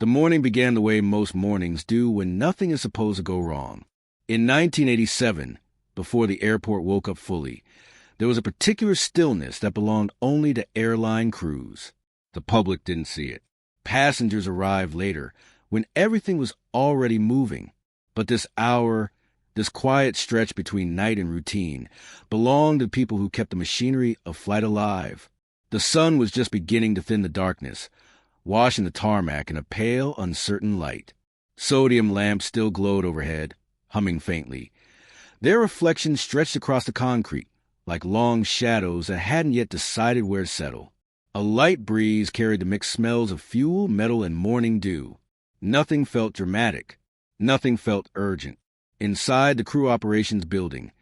The morning began the way most mornings do when nothing is supposed to go wrong. In 1987, before the airport woke up fully, there was a particular stillness that belonged only to airline crews. The public didn't see it. Passengers arrived later, when everything was already moving. But this hour, this quiet stretch between night and routine, belonged to people who kept the machinery of flight alive. The sun was just beginning to thin the darkness, washing the tarmac in a pale, uncertain light. Sodium lamps still glowed overhead, humming faintly. Their reflections stretched across the concrete, like long shadows that hadn't yet decided where to settle. A light breeze carried the mixed smells of fuel, metal, and morning dew. Nothing felt dramatic. Nothing felt urgent. Inside the crew operations building,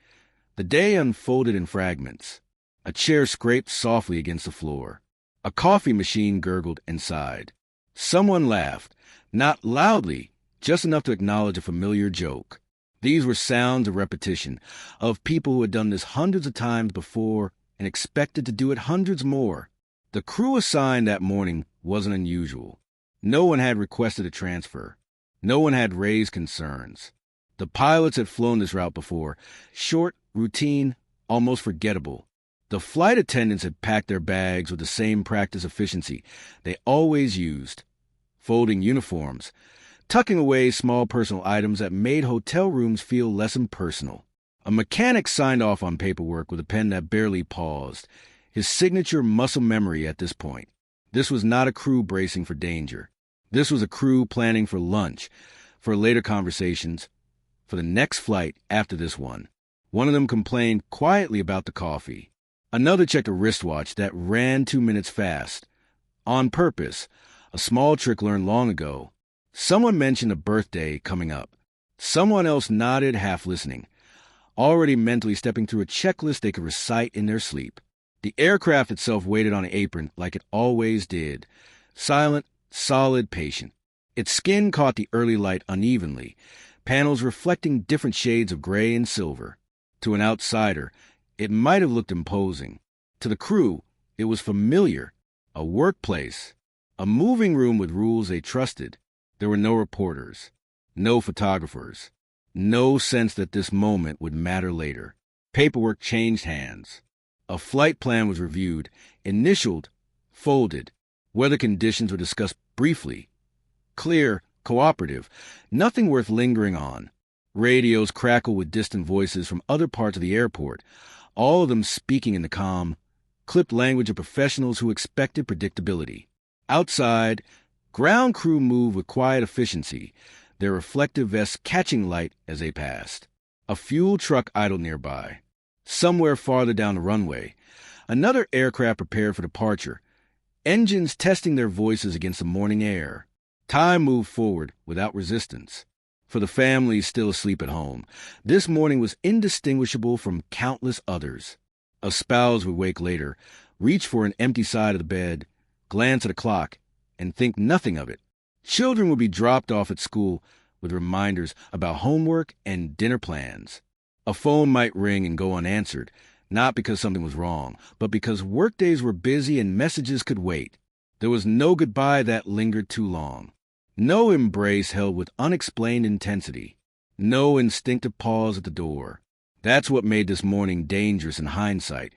the day unfolded in fragments. A chair scraped softly against the floor. A coffee machine gurgled inside. Someone laughed, not loudly, just enough to acknowledge a familiar joke. These were sounds of repetition, of people who had done this hundreds of times before and expected to do it hundreds more. The crew assigned that morning wasn't unusual. No one had requested a transfer. No one had raised concerns. The pilots had flown this route before, short, routine, almost forgettable. The flight attendants had packed their bags with the same practice efficiency they always used, folding uniforms, tucking away small personal items that made hotel rooms feel less impersonal. A mechanic signed off on paperwork with a pen that barely paused, his signature muscle memory at this point. This was not a crew bracing for danger. This was a crew planning for lunch, for later conversations, for the next flight after this one. One of them complained quietly about the coffee. Another checked a wristwatch that ran 2 minutes fast. On purpose, a small trick learned long ago. Someone mentioned a birthday coming up. Someone else nodded, half listening, already mentally stepping through a checklist they could recite in their sleep. The aircraft itself waited on an apron like it always did, silent, solid, patient. Its skin caught the early light unevenly, panels reflecting different shades of gray and silver. To an outsider, it might have looked imposing. To the crew, it was familiar, a workplace, a moving room with rules they trusted. There were no reporters, no photographers, no sense that this moment would matter later. Paperwork changed hands. A flight plan was reviewed, initialed, folded. Weather conditions were discussed briefly. Clear, cooperative, nothing worth lingering on. Radios crackled with distant voices from other parts of the airport, all of them speaking in the calm, clipped language of professionals who expected predictability. Outside, ground crew moved with quiet efficiency, their reflective vests catching light as they passed. A fuel truck idled nearby. Somewhere farther down the runway, another aircraft prepared for departure, engines testing their voices against the morning air. Time moved forward without resistance. For the families still asleep at home, this morning was indistinguishable from countless others. A spouse would wake later, reach for an empty side of the bed, glance at a clock, and think nothing of it. Children would be dropped off at school with reminders about homework and dinner plans. A phone might ring and go unanswered, not because something was wrong, but because workdays were busy and messages could wait. There was no goodbye that lingered too long. No embrace held with unexplained intensity. No instinctive pause at the door. That's what made this morning dangerous in hindsight,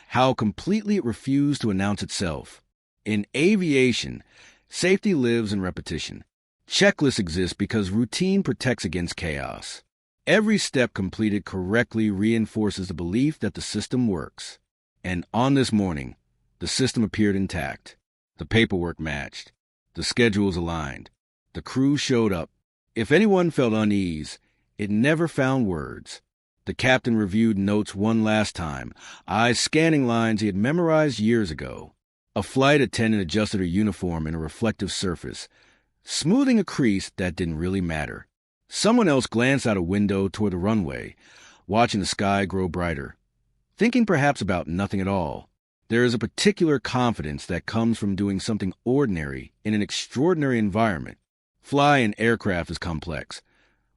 how completely it refused to announce itself. In aviation, safety lives in repetition. Checklists exist because routine protects against chaos. Every step completed correctly reinforces the belief that the system works. And on this morning, the system appeared intact. The paperwork matched. The schedules aligned. The crew showed up. If anyone felt unease, it never found words. The captain reviewed notes one last time, eyes scanning lines he had memorized years ago. A flight attendant adjusted her uniform in a reflective surface, smoothing a crease that didn't really matter. Someone else glanced out a window toward the runway, watching the sky grow brighter, thinking perhaps about nothing at all. There is a particular confidence that comes from doing something ordinary in an extraordinary environment. Flying an aircraft is complex,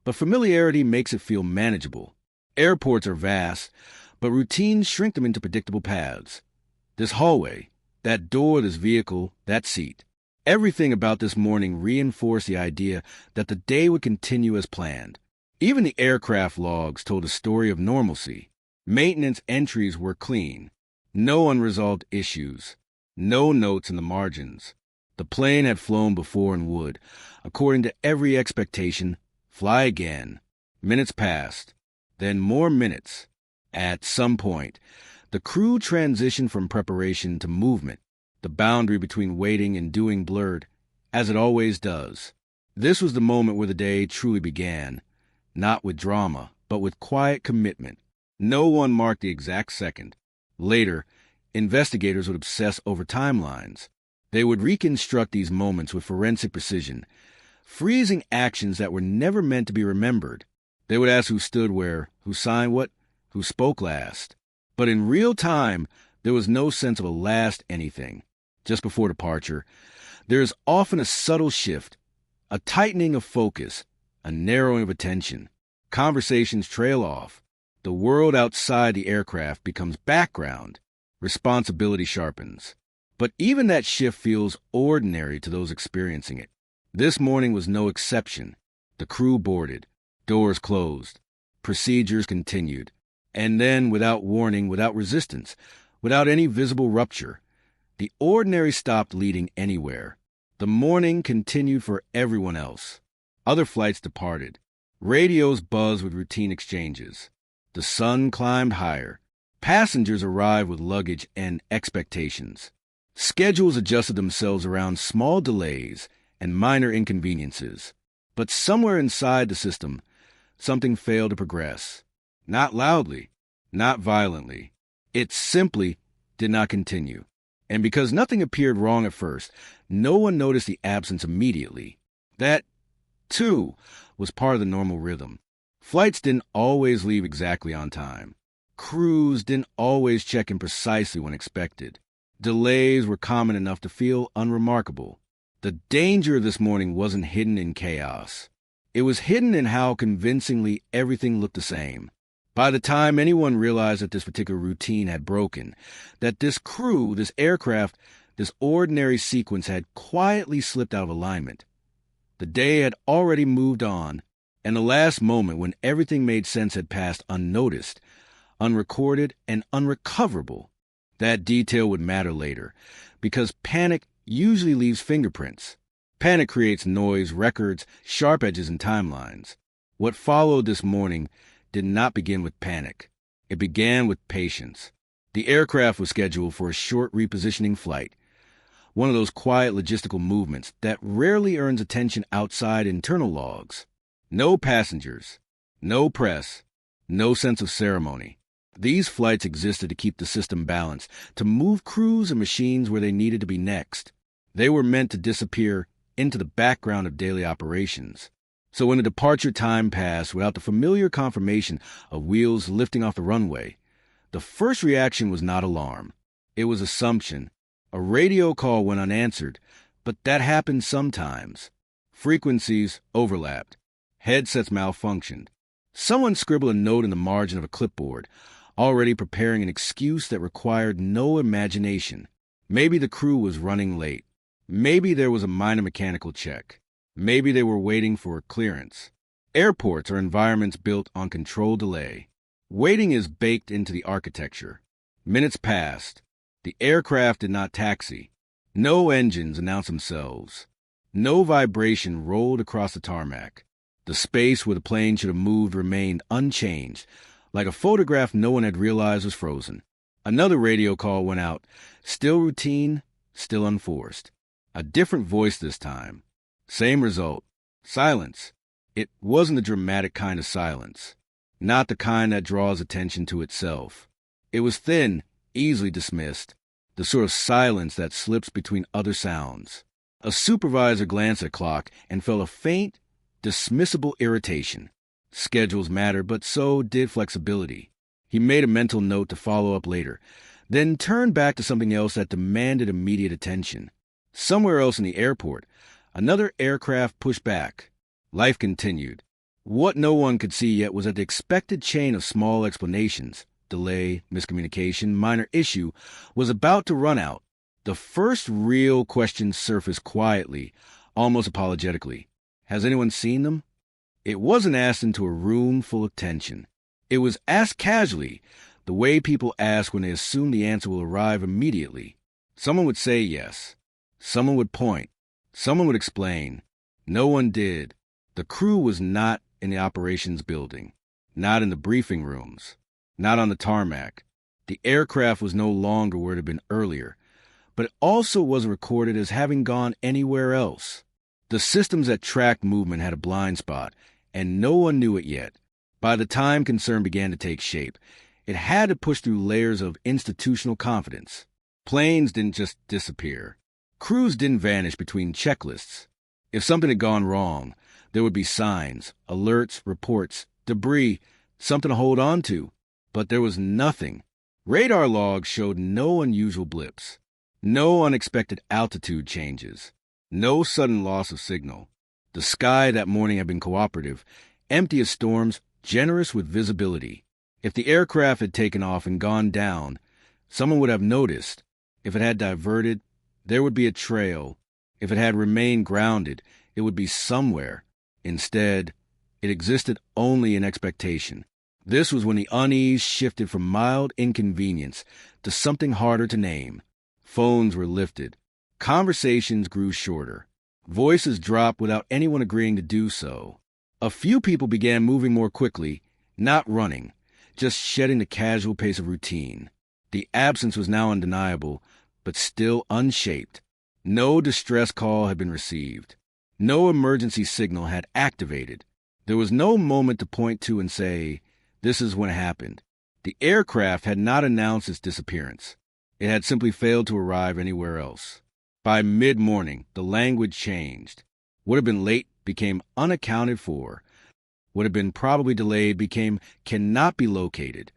but familiarity makes it feel manageable. Airports are vast, but routines shrink them into predictable paths. This hallway, that door, this vehicle, that seat. Everything about this morning reinforced the idea that the day would continue as planned. Even the aircraft logs told a story of normalcy. Maintenance entries were clean. No unresolved issues. No notes in the margins. The plane had flown before and would, according to every expectation, fly again. Minutes passed. Then more minutes. At some point, the crew transitioned from preparation to movement. The boundary between waiting and doing blurred, as it always does. This was the moment where the day truly began, not with drama, but with quiet commitment. No one marked the exact second. Later, investigators would obsess over timelines. They would reconstruct these moments with forensic precision, freezing actions that were never meant to be remembered. They would ask who stood where, who signed what, who spoke last. But in real time, there was no sense of a last anything. Just before departure, there is often a subtle shift, a tightening of focus, a narrowing of attention. Conversations trail off. The world outside the aircraft becomes background. Responsibility sharpens. But even that shift feels ordinary to those experiencing it. This morning was no exception. The crew boarded. Doors closed. Procedures continued. And then, without warning, without resistance, without any visible rupture, the ordinary stopped leading anywhere. The morning continued for everyone else. Other flights departed. Radios buzzed with routine exchanges. The sun climbed higher. Passengers arrived with luggage and expectations. Schedules adjusted themselves around small delays and minor inconveniences. But somewhere inside the system, something failed to progress. Not loudly, not violently. It simply did not continue. And because nothing appeared wrong at first, no one noticed the absence immediately. That, too, was part of the normal rhythm. Flights didn't always leave exactly on time. Crews didn't always check in precisely when expected. Delays were common enough to feel unremarkable. The danger of this morning wasn't hidden in chaos. It was hidden in how convincingly everything looked the same. By the time anyone realized that this particular routine had broken, that this crew, this aircraft, this ordinary sequence had quietly slipped out of alignment, the day had already moved on, and the last moment when everything made sense had passed unnoticed, unrecorded, and unrecoverable. That detail would matter later, because panic usually leaves fingerprints. Panic creates noise, records, sharp edges, and timelines. What followed this morning did not begin with panic. It began with patience. The aircraft was scheduled for a short repositioning flight, one of those quiet logistical movements that rarely earns attention outside internal logs. No passengers, no press, no sense of ceremony. These flights existed to keep the system balanced, to move crews and machines where they needed to be next. They were meant to disappear into the background of daily operations. So when the departure time passed without the familiar confirmation of wheels lifting off the runway, the first reaction was not alarm. It was assumption. A radio call went unanswered, but that happened sometimes. Frequencies overlapped. Headsets malfunctioned. Someone scribbled a note in the margin of a clipboard, already preparing an excuse that required no imagination. Maybe the crew was running late. Maybe there was a minor mechanical check. Maybe they were waiting for clearance. Airports are environments built on controlled delay. Waiting is baked into the architecture. Minutes passed. The aircraft did not taxi. No engines announced themselves. No vibration rolled across the tarmac. The space where the plane should have moved remained unchanged, like a photograph no one had realized was frozen. Another radio call went out, still routine, still unforced. A different voice this time. Same result. Silence. It wasn't the dramatic kind of silence. Not the kind that draws attention to itself. It was thin, easily dismissed. The sort of silence that slips between other sounds. A supervisor glanced at the clock and felt a faint, dismissible irritation. Schedules matter, but so did flexibility. He made a mental note to follow up later, then turned back to something else that demanded immediate attention. Somewhere else in the airport, another aircraft pushed back. Life continued. What no one could see yet was that the expected chain of small explanations, delay, miscommunication, minor issue, was about to run out. The first real question surfaced quietly, almost apologetically. Has anyone seen them? It wasn't asked into a room full of tension. It was asked casually, the way people ask when they assume the answer will arrive immediately. Someone would say yes. Someone would point. Someone would explain. No one did. The crew was not in the operations building, not in the briefing rooms, not on the tarmac. The aircraft was no longer where it had been earlier, but it also wasn't recorded as having gone anywhere else. The systems that tracked movement had a blind spot, and no one knew it yet. By the time concern began to take shape, it had to push through layers of institutional confidence. Planes didn't just disappear. Crews didn't vanish between checklists. If something had gone wrong, there would be signs, alerts, reports, debris, something to hold on to. But there was nothing. Radar logs showed no unusual blips, no unexpected altitude changes, no sudden loss of signal. The sky that morning had been cooperative, empty of storms, generous with visibility. If the aircraft had taken off and gone down, someone would have noticed. If it had diverted, there would be a trail. If it had remained grounded, it would be somewhere. Instead, it existed only in expectation. This was when the unease shifted from mild inconvenience to something harder to name. Phones were lifted. Conversations grew shorter. Voices dropped without anyone agreeing to do so. A few people began moving more quickly, not running, just shedding the casual pace of routine. The absence was now undeniable, but still unshaped. No distress call had been received. No emergency signal had activated. There was no moment to point to and say, this is when it happened. The aircraft had not announced its disappearance. It had simply failed to arrive anywhere else. By mid-morning, the language changed. What had been late became unaccounted for. What had been probably delayed became cannot be located.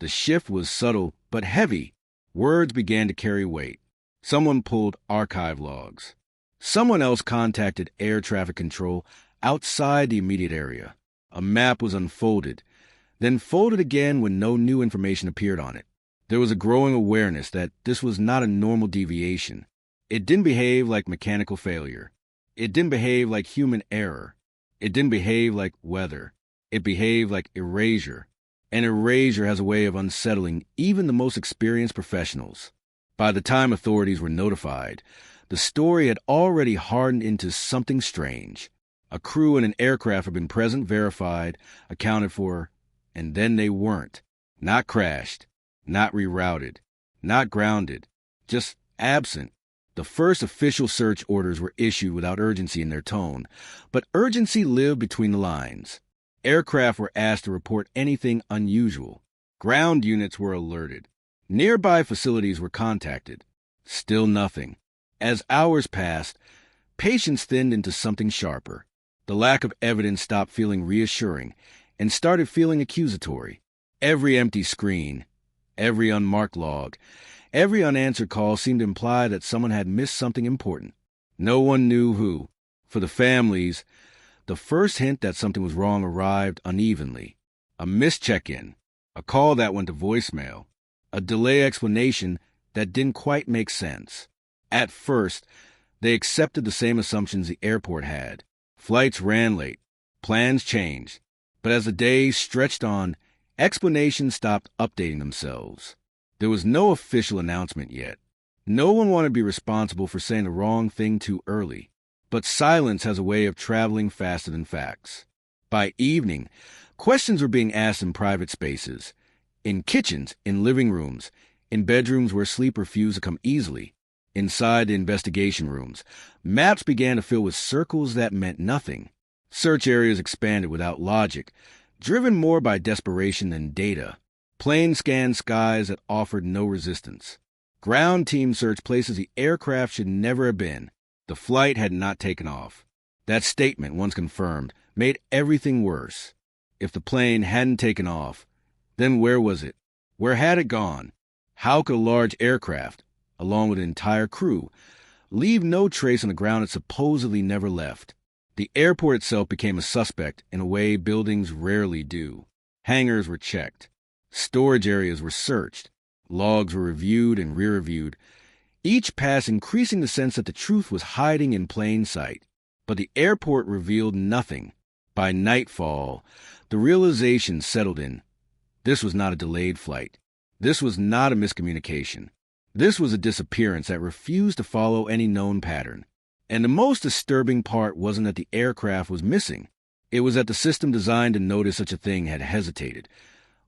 The shift was subtle but heavy. Words began to carry weight. Someone pulled archive logs. Someone else contacted air traffic control outside the immediate area. A map was unfolded, then folded again when no new information appeared on it. There was a growing awareness that this was not a normal deviation. It didn't behave like mechanical failure. It didn't behave like human error. It didn't behave like weather. It behaved like erasure. And erasure has a way of unsettling even the most experienced professionals. By the time authorities were notified, the story had already hardened into something strange. A crew and an aircraft had been present, verified, accounted for, and then they weren't. Not crashed, not rerouted, not grounded, just absent. The first official search orders were issued without urgency in their tone, but urgency lived between the lines. Aircraft were asked to report anything unusual. Ground units were alerted. Nearby facilities were contacted. Still nothing. As hours passed, patience thinned into something sharper. The lack of evidence stopped feeling reassuring and started feeling accusatory. Every empty screen, every unmarked log, every unanswered call seemed to imply that someone had missed something important. No one knew who. For the families, the first hint that something was wrong arrived unevenly. A missed check-in, a call that went to voicemail, a delay explanation that didn't quite make sense. At first, they accepted the same assumptions the airport had. Flights ran late, plans changed, but as the days stretched on, explanations stopped updating themselves. There was no official announcement yet. No one wanted to be responsible for saying the wrong thing too early. But silence has a way of traveling faster than facts. By evening, questions were being asked in private spaces, in kitchens, in living rooms, in bedrooms where sleep refused to come easily. Inside the investigation rooms, maps began to fill with circles that meant nothing. Search areas expanded without logic, driven more by desperation than data. Planes scanned skies that offered no resistance. Ground teams searched places the aircraft should never have been. The flight had not taken off. That statement, once confirmed, made everything worse. If the plane hadn't taken off, then where was it? Where had it gone? How could a large aircraft, along with an entire crew, leave no trace on the ground it supposedly never left? The airport itself became a suspect in a way buildings rarely do. Hangars were checked. Storage areas were searched. Logs were reviewed and re-reviewed. each pass increasing the sense that the truth was hiding in plain sight. But the airport revealed nothing. By nightfall, the realization settled in. This was not a delayed flight. This was not a miscommunication. This was a disappearance that refused to follow any known pattern. And the most disturbing part wasn't that the aircraft was missing. It was that the system designed to notice such a thing had hesitated,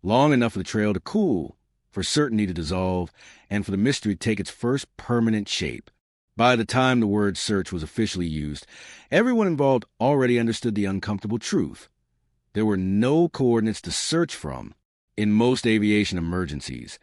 long enough for the trail to cool, for certainty to dissolve, and for the mystery to take its first permanent shape. By the time the word search was officially used, everyone involved already understood the uncomfortable truth. There were no coordinates to search from. In most aviation emergencies,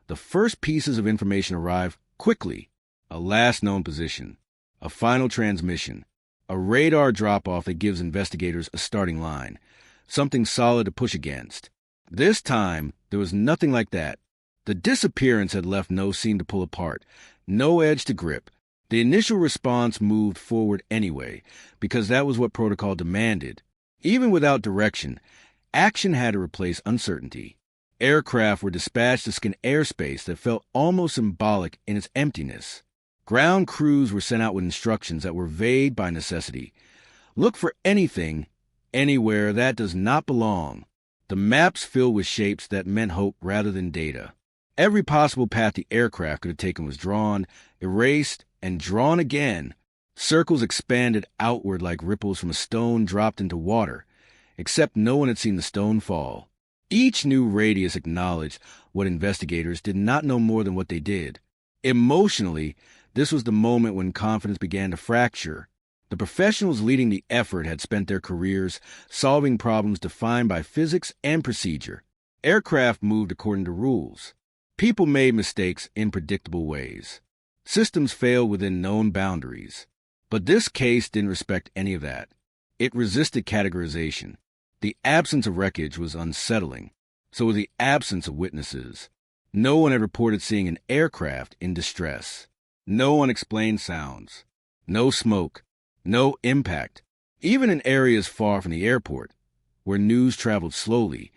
the first pieces of information arrive quickly: a last known position, a final transmission, a radar drop-off that gives investigators a starting line, something solid to push against. This time, there was nothing like that. The disappearance had left no seam to pull apart, no edge to grip. The initial response moved forward anyway, because that was what protocol demanded. Even without direction, action had to replace uncertainty. Aircraft were dispatched to scan airspace that felt almost symbolic in its emptiness. Ground crews were sent out with instructions that were vague by necessity. Look for anything, anywhere that does not belong. The maps filled with shapes that meant hope rather than data. Every possible path the aircraft could have taken was drawn, erased, and drawn again. Circles expanded outward like ripples from a stone dropped into water, except no one had seen the stone fall. Each new radius acknowledged what investigators did not know more than what they did. Emotionally, this was the moment when confidence began to fracture. The professionals leading the effort had spent their careers solving problems defined by physics and procedure. Aircraft moved according to rules. People made mistakes in predictable ways. Systems failed within known boundaries. But this case didn't respect any of that. It resisted categorization. The absence of wreckage was unsettling. So was the absence of witnesses. No one had reported seeing an aircraft in distress. No unexplained sounds. No smoke. No impact. Even in areas far from the airport, where news traveled slowly,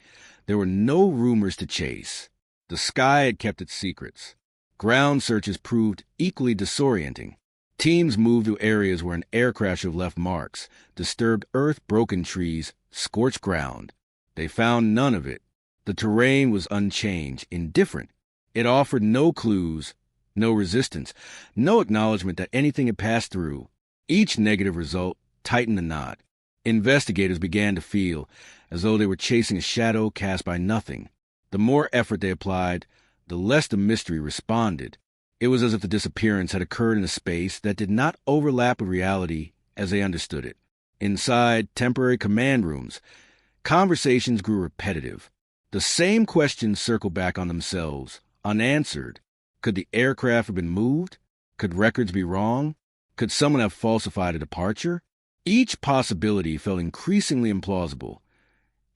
there were no rumors to chase. The sky had kept its secrets. Ground searches proved equally disorienting. Teams moved to areas where an aircraft should have left marks: disturbed earth, broken trees, scorched ground. They found none of it. The terrain was unchanged, indifferent. It offered no clues, no resistance, no acknowledgement that anything had passed through. Each negative result tightened the knot. Investigators began to feel as though they were chasing a shadow cast by nothing. The more effort they applied, the less the mystery responded. It was as if the disappearance had occurred in a space that did not overlap with reality as they understood it. Inside temporary command rooms, conversations grew repetitive. The same questions circled back on themselves, unanswered. Could the aircraft have been moved? Could records be wrong? Could someone have falsified a departure? Each possibility felt increasingly implausible.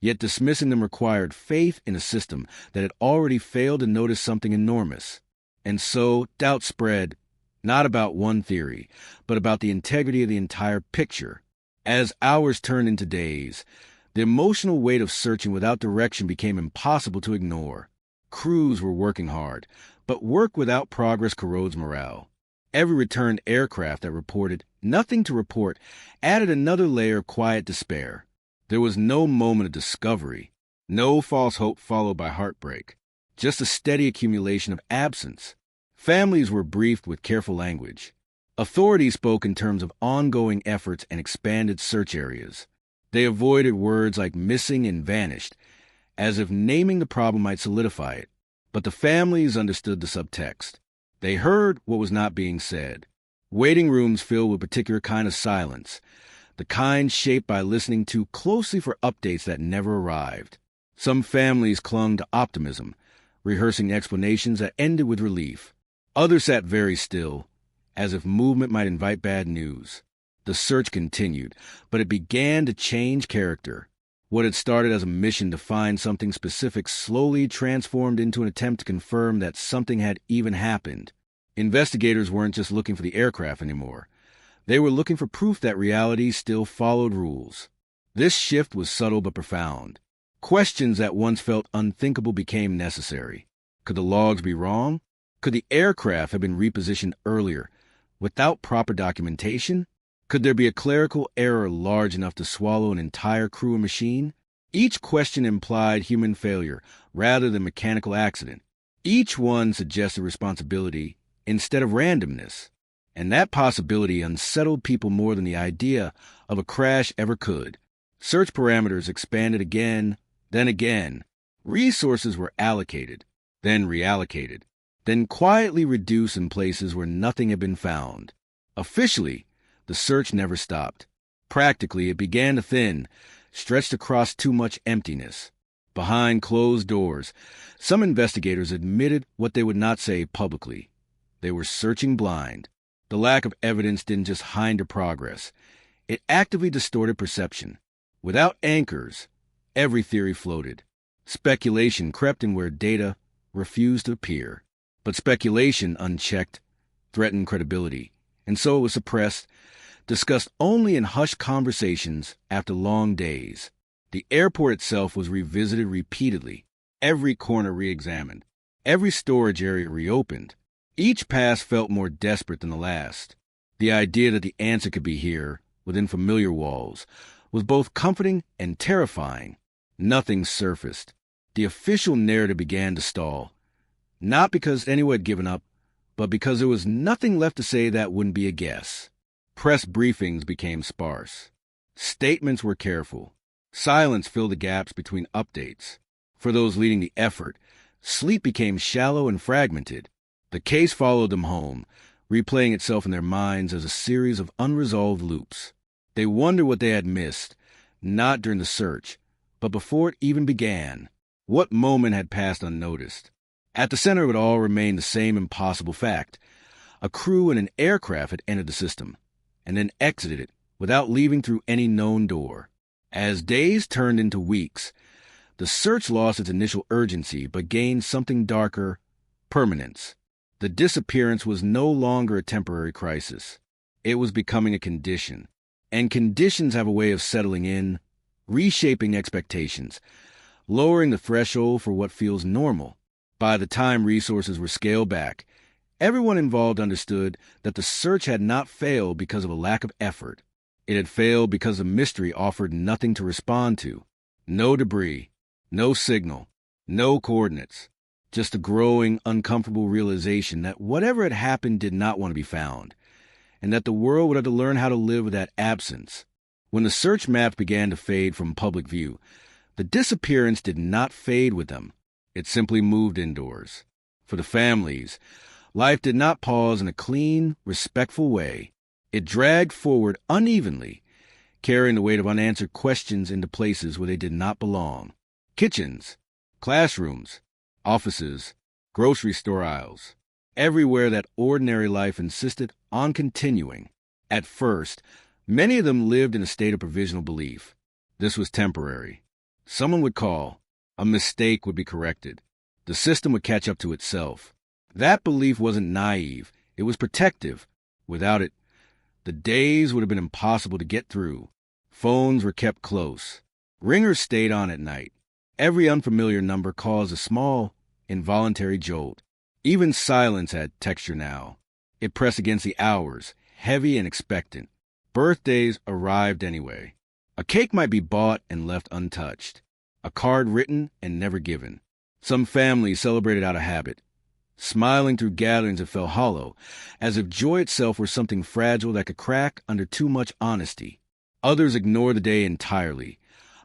Yet dismissing them required faith in a system that had already failed to notice something enormous. And so doubt spread, not about one theory, but about the integrity of the entire picture. As hours turned into days, the emotional weight of searching without direction became impossible to ignore. Crews were working hard, but work without progress corrodes morale. Every returned aircraft that reported nothing to report added another layer of quiet despair. There was no moment of discovery, no false hope followed by heartbreak, just a steady accumulation of absence. Families were briefed with careful language. Authorities spoke in terms of ongoing efforts and expanded search areas. They avoided words like missing and vanished, as if naming the problem might solidify it. But the families understood the subtext. They heard what was not being said. Waiting rooms filled with a particular kind of silence, the kind shaped by listening too closely for updates that never arrived. Some families clung to optimism, rehearsing explanations that ended with relief. Others sat very still, as if movement might invite bad news. The search continued, but it began to change character. What had started as a mission to find something specific slowly transformed into an attempt to confirm that something had even happened. Investigators weren't just looking for the aircraft anymore. They were looking for proof that reality still followed rules. This shift was subtle but profound. Questions that once felt unthinkable became necessary. Could the logs be wrong? Could the aircraft have been repositioned earlier without proper documentation? Could there be a clerical error large enough to swallow an entire crew or machine? Each question implied human failure rather than mechanical accident. Each one suggested responsibility instead of randomness. And that possibility unsettled people more than the idea of a crash ever could. Search parameters expanded again, then again. Resources were allocated, then reallocated, then quietly reduced in places where nothing had been found. Officially, the search never stopped. Practically, it began to thin, stretched across too much emptiness. Behind closed doors, some investigators admitted what they would not say publicly. They were searching blind. The lack of evidence didn't just hinder progress. It actively distorted perception. Without anchors, every theory floated. Speculation crept in where data refused to appear. But speculation, unchecked, threatened credibility, and so it was suppressed, discussed only in hushed conversations after long days. The airport itself was revisited repeatedly, every corner re-examined, every storage area reopened. Each pass felt more desperate than the last. The idea that the answer could be here, within familiar walls, was both comforting and terrifying. Nothing surfaced. The official narrative began to stall. Not because anyone had given up, but because there was nothing left to say that wouldn't be a guess. Press briefings became sparse. Statements were careful. Silence filled the gaps between updates. For those leading the effort, sleep became shallow and fragmented. The case followed them home, replaying itself in their minds as a series of unresolved loops. They wondered what they had missed, not during the search, but before it even began. What moment had passed unnoticed? At the center of it all remained the same impossible fact. A crew in an aircraft had entered the system, and then exited it without leaving through any known door. As days turned into weeks, the search lost its initial urgency but gained something darker: permanence. The disappearance was no longer a temporary crisis. It was becoming a condition. And conditions have a way of settling in, reshaping expectations, lowering the threshold for what feels normal. By the time resources were scaled back, everyone involved understood that the search had not failed because of a lack of effort. It had failed because the mystery offered nothing to respond to. No debris, no signal, no coordinates. Just a growing, uncomfortable realization that whatever had happened did not want to be found, and that the world would have to learn how to live with that absence. When the search maps began to fade from public view, the disappearance did not fade with them. It simply moved indoors. For the families, life did not pause in a clean, respectful way. It dragged forward unevenly, carrying the weight of unanswered questions into places where they did not belong. Kitchens, classrooms, offices, grocery store aisles, everywhere that ordinary life insisted on continuing. At first, many of them lived in a state of provisional belief. This was temporary. Someone would call. A mistake would be corrected. The system would catch up to itself. That belief wasn't naive. It was protective. Without it, the days would have been impossible to get through. Phones were kept close. Ringers stayed on at night. Every unfamiliar number caused a small, involuntary jolt. Even silence had texture now. It pressed against the hours, heavy and expectant. Birthdays arrived anyway. A cake might be bought and left untouched. A card written and never given. Some families celebrated out of habit, smiling through gatherings that felt hollow, as if joy itself were something fragile that could crack under too much honesty. Others ignored the day entirely,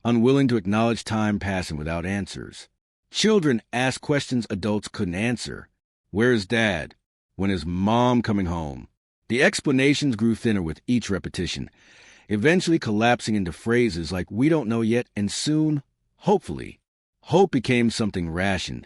unwilling to acknowledge time passing without answers. Children asked questions adults couldn't answer. Where's Dad? When is Mom coming home? The explanations grew thinner with each repetition, eventually collapsing into phrases like "we don't know yet" and soon, "hopefully." Hope became something rationed,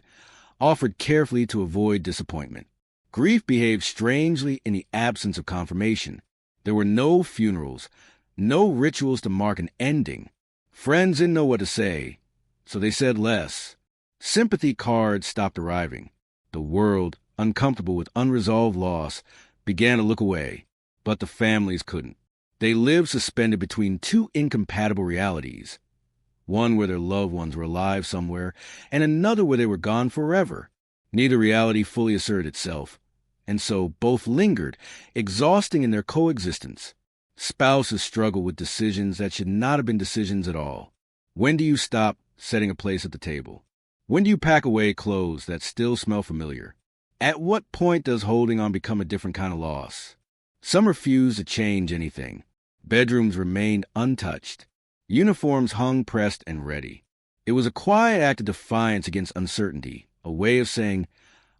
offered carefully to avoid disappointment. Grief behaved strangely in the absence of confirmation. There were no funerals, no rituals to mark an ending. Friends didn't know what to say, so they said less. Sympathy cards stopped arriving. The world, uncomfortable with unresolved loss, began to look away, but the families couldn't. They lived suspended between two incompatible realities. One where their loved ones were alive somewhere, and another where they were gone forever. Neither reality fully asserted itself, and so both lingered, exhausting in their coexistence. Spouses struggle with decisions that should not have been decisions at all. When do you stop setting a place at the table? When do you pack away clothes that still smell familiar? At what point does holding on become a different kind of loss? Some refused to change anything. Bedrooms remained untouched. Uniforms hung pressed and ready. It was a quiet act of defiance against uncertainty, a way of saying,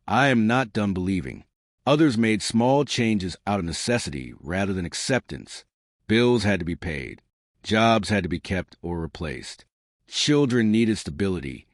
I am not done believing. Others made small changes out of necessity rather than acceptance. Bills had to be paid. Jobs had to be kept or replaced. Children needed stability,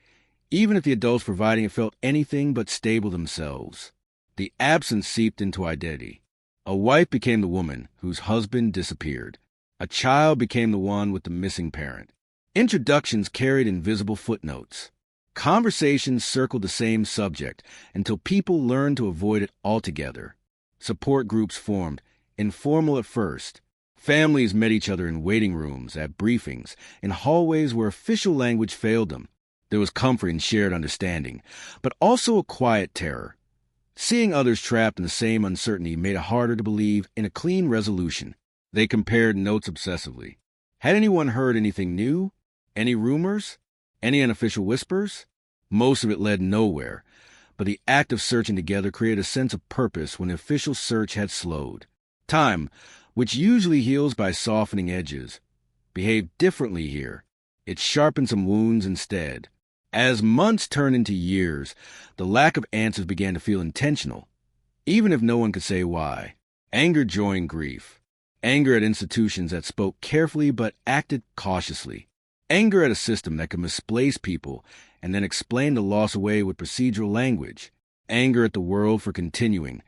even if the adults providing it felt anything but stable themselves. The absence seeped into identity. A wife became the woman whose husband disappeared. A child became the one with the missing parent. Introductions carried invisible footnotes. Conversations circled the same subject until people learned to avoid it altogether. Support groups formed, informal at first. Families met each other in waiting rooms, at briefings, in hallways where official language failed them. There was comfort in shared understanding, but also a quiet terror. Seeing others trapped in the same uncertainty made it harder to believe in a clean resolution. They compared notes obsessively. Had anyone heard anything new? Any rumors? Any unofficial whispers? Most of it led nowhere, but the act of searching together created a sense of purpose when the official search had slowed. Time, which usually heals by softening edges, behaved differently here. It sharpened some wounds instead. As months turned into years, the lack of answers began to feel intentional, even if no one could say why. Anger joined grief. Anger at institutions that spoke carefully but acted cautiously. Anger at a system that could misplace people and then explain the loss away with procedural language. Anger at the world for continuing,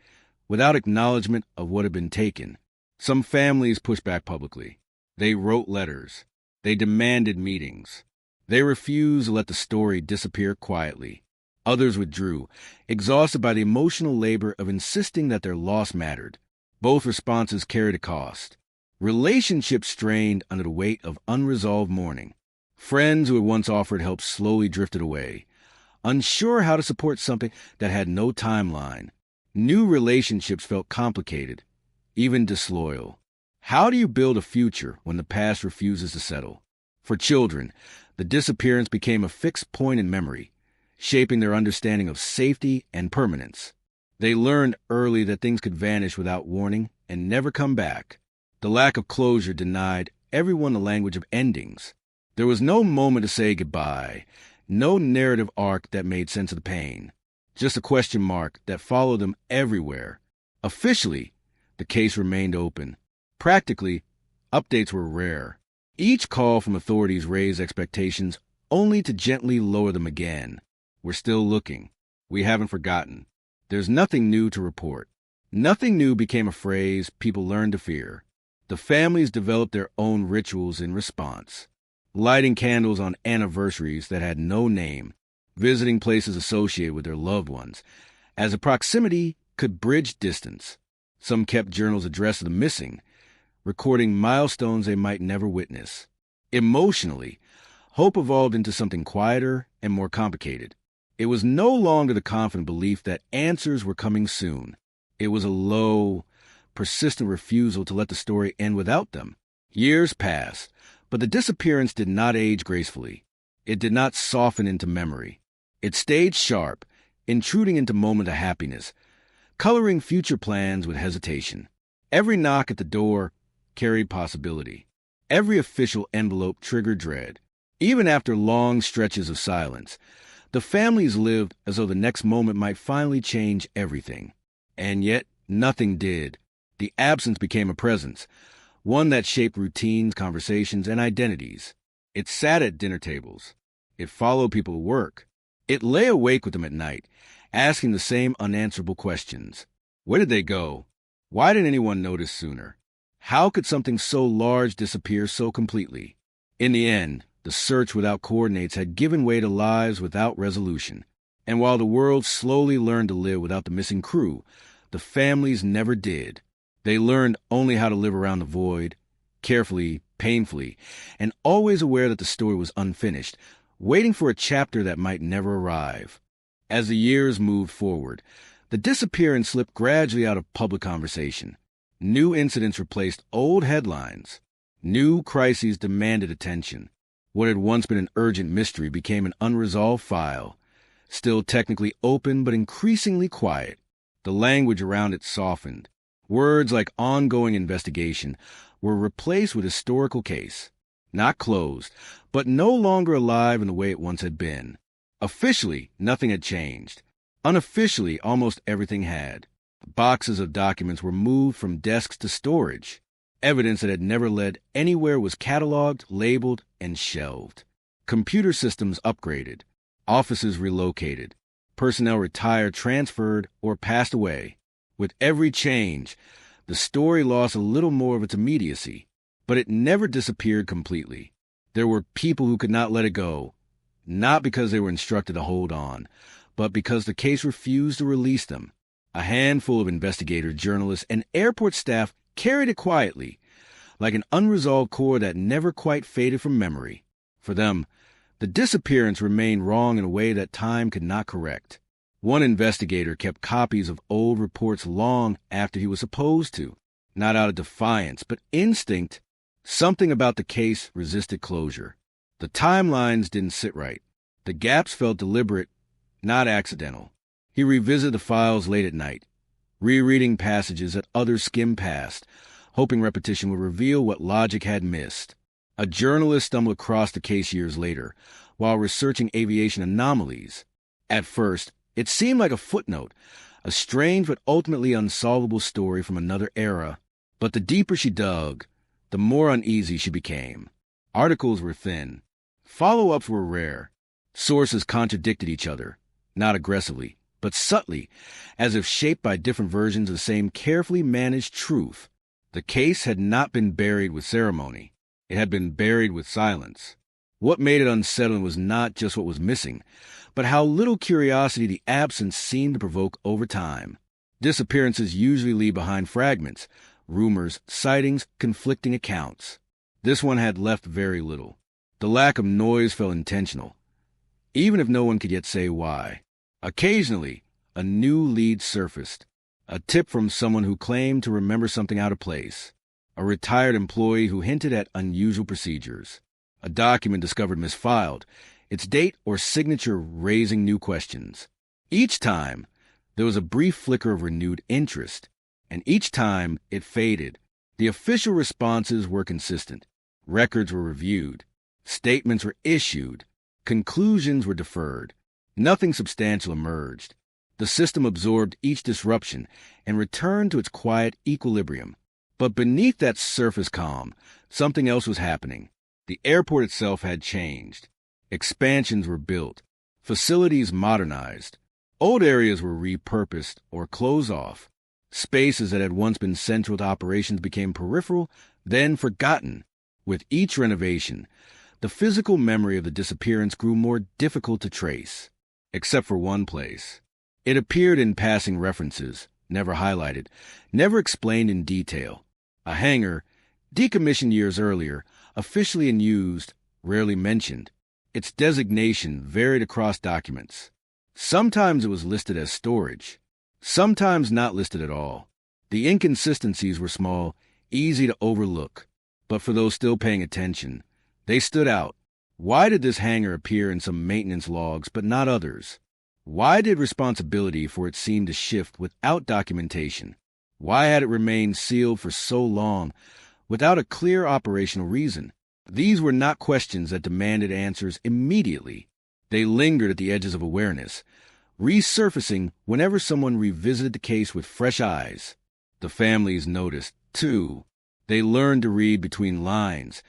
without acknowledgement of what had been taken. Some families pushed back publicly. They wrote letters. They demanded meetings. They refused to let the story disappear quietly. Others withdrew, exhausted by the emotional labor of insisting that their loss mattered. Both responses carried a cost. Relationships strained under the weight of unresolved mourning. Friends who had once offered help slowly drifted away, unsure how to support something that had no timeline. New relationships felt complicated, even disloyal. How do you build a future when the past refuses to settle? For children, the disappearance became a fixed point in memory, shaping their understanding of safety and permanence. They learned early that things could vanish without warning and never come back. The lack of closure denied everyone the language of endings. There was no moment to say goodbye, no narrative arc that made sense of the pain, just a question mark that followed them everywhere. Officially, the case remained open. Practically, updates were rare. Each call from authorities raised expectations only to gently lower them again. We're still looking. We haven't forgotten. There's nothing new to report. Nothing new became a phrase people learned to fear. The families developed their own rituals in response. Lighting candles on anniversaries that had no name, visiting places associated with their loved ones, as a proximity could bridge distance. Some kept journals addressed to the missing, recording milestones they might never witness. Emotionally, hope evolved into something quieter and more complicated. It was no longer the confident belief that answers were coming soon. It was a low, persistent refusal to let the story end without them. Years passed, but the disappearance did not age gracefully. It did not soften into memory. It stayed sharp, intruding into moments of happiness, coloring future plans with hesitation. Every knock at the door carried possibility. Every official envelope triggered dread. Even after long stretches of silence, the families lived as though the next moment might finally change everything. And yet, nothing did. The absence became a presence, one that shaped routines, conversations, and identities. It sat at dinner tables. It followed people to work. It lay awake with them at night, asking the same unanswerable questions. Where did they go? Why didn't anyone notice sooner? How could something so large disappear so completely? In the end, the search without coordinates had given way to lives without resolution. And while the world slowly learned to live without the missing crew, the families never did. They learned only how to live around the void, carefully, painfully, and always aware that the story was unfinished, waiting for a chapter that might never arrive. As the years moved forward, the disappearance slipped gradually out of public conversation. New incidents replaced old headlines. New crises demanded attention. What had once been an urgent mystery became an unresolved file, still technically open but increasingly quiet. The language around it softened. Words like ongoing investigation were replaced with historical case. Not closed, but no longer alive in the way it once had been. Officially, nothing had changed. Unofficially, almost everything had. Boxes of documents were moved from desks to storage. Evidence that had never led anywhere was cataloged, labeled, and shelved. Computer systems upgraded. Offices relocated. Personnel retired, transferred, or passed away. With every change, the story lost a little more of its immediacy, but it never disappeared completely. There were people who could not let it go, not because they were instructed to hold on, but because the case refused to release them. A handful of investigators, journalists, and airport staff carried it quietly, like an unresolved core that never quite faded from memory. For them, the disappearance remained wrong in a way that time could not correct. One investigator kept copies of old reports long after he was supposed to, not out of defiance, but instinct. Something about the case resisted closure. The timelines didn't sit right. The gaps felt deliberate, not accidental. He revisited the files late at night, rereading passages that others skimmed past, hoping repetition would reveal what logic had missed. A journalist stumbled across the case years later, while researching aviation anomalies. At first, it seemed like a footnote, a strange but ultimately unsolvable story from another era. But the deeper she dug, the more uneasy she became. Articles were thin. Follow-ups were rare. Sources contradicted each other, not aggressively, but subtly, as if shaped by different versions of the same carefully managed truth. The case had not been buried with ceremony. It had been buried with silence. What made it unsettling was not just what was missing, but how little curiosity the absence seemed to provoke over time. Disappearances usually leave behind fragments, rumors, sightings, conflicting accounts. This one had left very little. The lack of noise felt intentional, even if no one could yet say why. Occasionally, a new lead surfaced, a tip from someone who claimed to remember something out of place, a retired employee who hinted at unusual procedures, a document discovered misfiled, its date or signature raising new questions. Each time, there was a brief flicker of renewed interest, and each time it faded. The official responses were consistent. Records were reviewed. Statements were issued. Conclusions were deferred. Nothing substantial emerged. The system absorbed each disruption and returned to its quiet equilibrium. But beneath that surface calm, something else was happening. The airport itself had changed. Expansions were built. Facilities modernized. Old areas were repurposed or closed off. Spaces that had once been central to operations became peripheral, then forgotten. With each renovation, the physical memory of the disappearance grew more difficult to trace, except for one place. It appeared in passing references, never highlighted, never explained in detail. A hangar, decommissioned years earlier, officially unused, rarely mentioned. Its designation varied across documents. Sometimes it was listed as storage, sometimes not listed at all. The inconsistencies were small, easy to overlook, but for those still paying attention, they stood out. Why did this hangar appear in some maintenance logs but not others? Why did responsibility for it seem to shift without documentation? Why had it remained sealed for so long without a clear operational reason? These were not questions that demanded answers immediately. They lingered at the edges of awareness, resurfacing whenever someone revisited the case with fresh eyes. The families noticed, too. They learned to read between lines,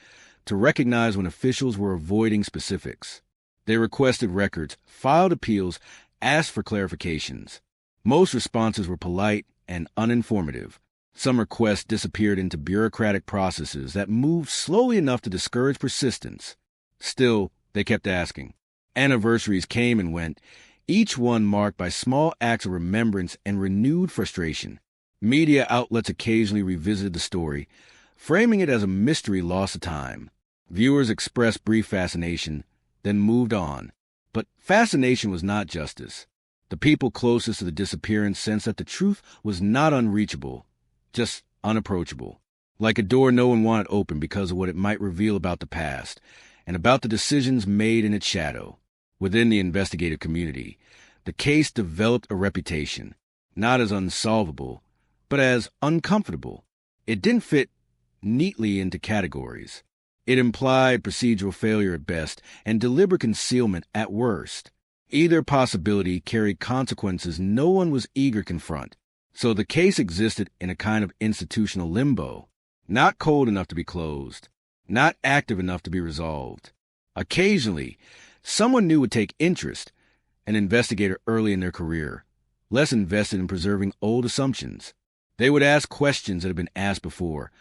to recognize when officials were avoiding specifics. They requested records, filed appeals, asked for clarifications. Most responses were polite and uninformative. Some requests disappeared into bureaucratic processes that moved slowly enough to discourage persistence. Still, they kept asking. Anniversaries came and went, each one marked by small acts of remembrance and renewed frustration. Media outlets occasionally revisited the story, framing it as a mystery lost to time. Viewers expressed brief fascination, then moved on. But fascination was not justice. The people closest to the disappearance sensed that the truth was not unreachable, just unapproachable, like a door no one wanted open because of what it might reveal about the past and about the decisions made in its shadow. Within the investigative community, the case developed a reputation, not as unsolvable, but as uncomfortable. It didn't fit neatly into categories. It implied procedural failure at best and deliberate concealment at worst. Either possibility carried consequences no one was eager to confront, so the case existed in a kind of institutional limbo, not cold enough to be closed, not active enough to be resolved. Occasionally, someone new would take interest, an investigator early in their career, less invested in preserving old assumptions. They would ask questions that had been asked before,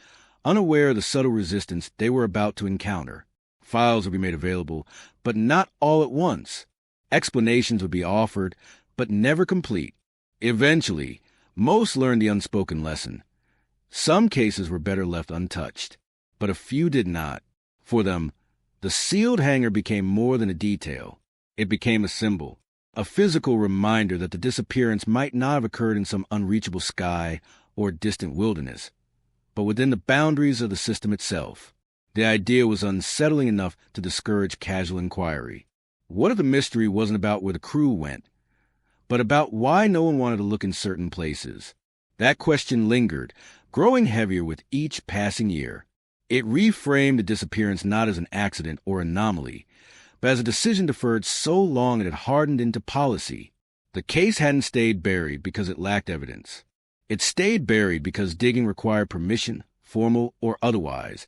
unaware of the subtle resistance they were about to encounter. Files would be made available, but not all at once. Explanations would be offered, but never complete. Eventually, most learned the unspoken lesson. Some cases were better left untouched, but a few did not. For them, the sealed hangar became more than a detail. It became a symbol, a physical reminder that the disappearance might not have occurred in some unreachable sky or distant wilderness, but within the boundaries of the system itself. The idea was unsettling enough to discourage casual inquiry. What if the mystery wasn't about where the crew went, but about why no one wanted to look in certain places? That question lingered, growing heavier with each passing year. It reframed the disappearance not as an accident or anomaly, but as a decision deferred so long it had hardened into policy. The case hadn't stayed buried because it lacked evidence. It stayed buried because digging required permission, formal or otherwise,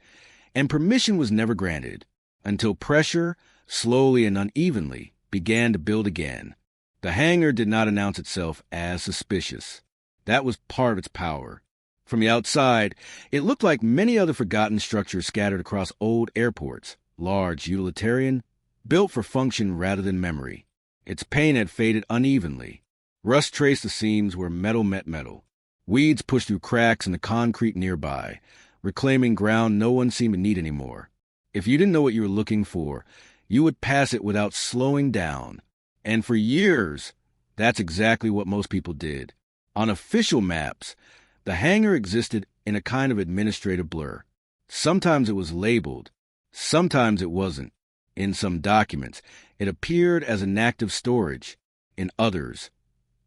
and permission was never granted, until pressure, slowly and unevenly, began to build again. The hangar did not announce itself as suspicious. That was part of its power. From the outside, it looked like many other forgotten structures scattered across old airports, large, utilitarian, built for function rather than memory. Its paint had faded unevenly. Rust traced the seams where metal met metal. Weeds pushed through cracks in the concrete nearby, reclaiming ground no one seemed to need anymore. If you didn't know what you were looking for, you would pass it without slowing down. And for years, that's exactly what most people did. On official maps, the hangar existed in a kind of administrative blur. Sometimes it was labeled, sometimes it wasn't. In some documents, it appeared as an active storage. In others,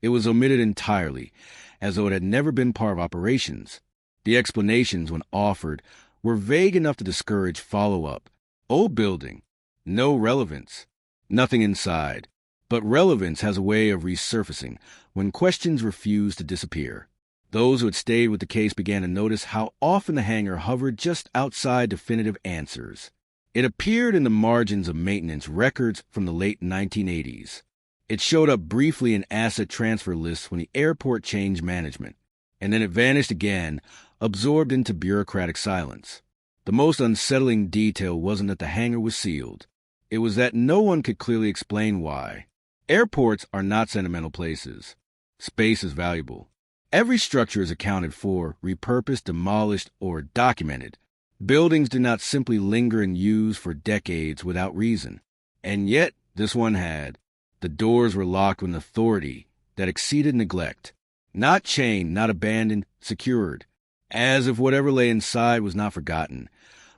it was omitted entirely, as though it had never been part of operations. The explanations, when offered, were vague enough to discourage follow-up. Old building, no relevance, nothing inside. But relevance has a way of resurfacing when questions refuse to disappear. Those who had stayed with the case began to notice how often the hangar hovered just outside definitive answers. It appeared in the margins of maintenance records from the late 1980s. It showed up briefly in asset transfer lists when the airport changed management, and then it vanished again, absorbed into bureaucratic silence. The most unsettling detail wasn't that the hangar was sealed. It was that no one could clearly explain why. Airports are not sentimental places. Space is valuable. Every structure is accounted for, repurposed, demolished, or documented. Buildings do not simply linger and use for decades without reason. And yet, this one had. The doors were locked with an authority that exceeded neglect. Not chained, not abandoned, secured. As if whatever lay inside was not forgotten,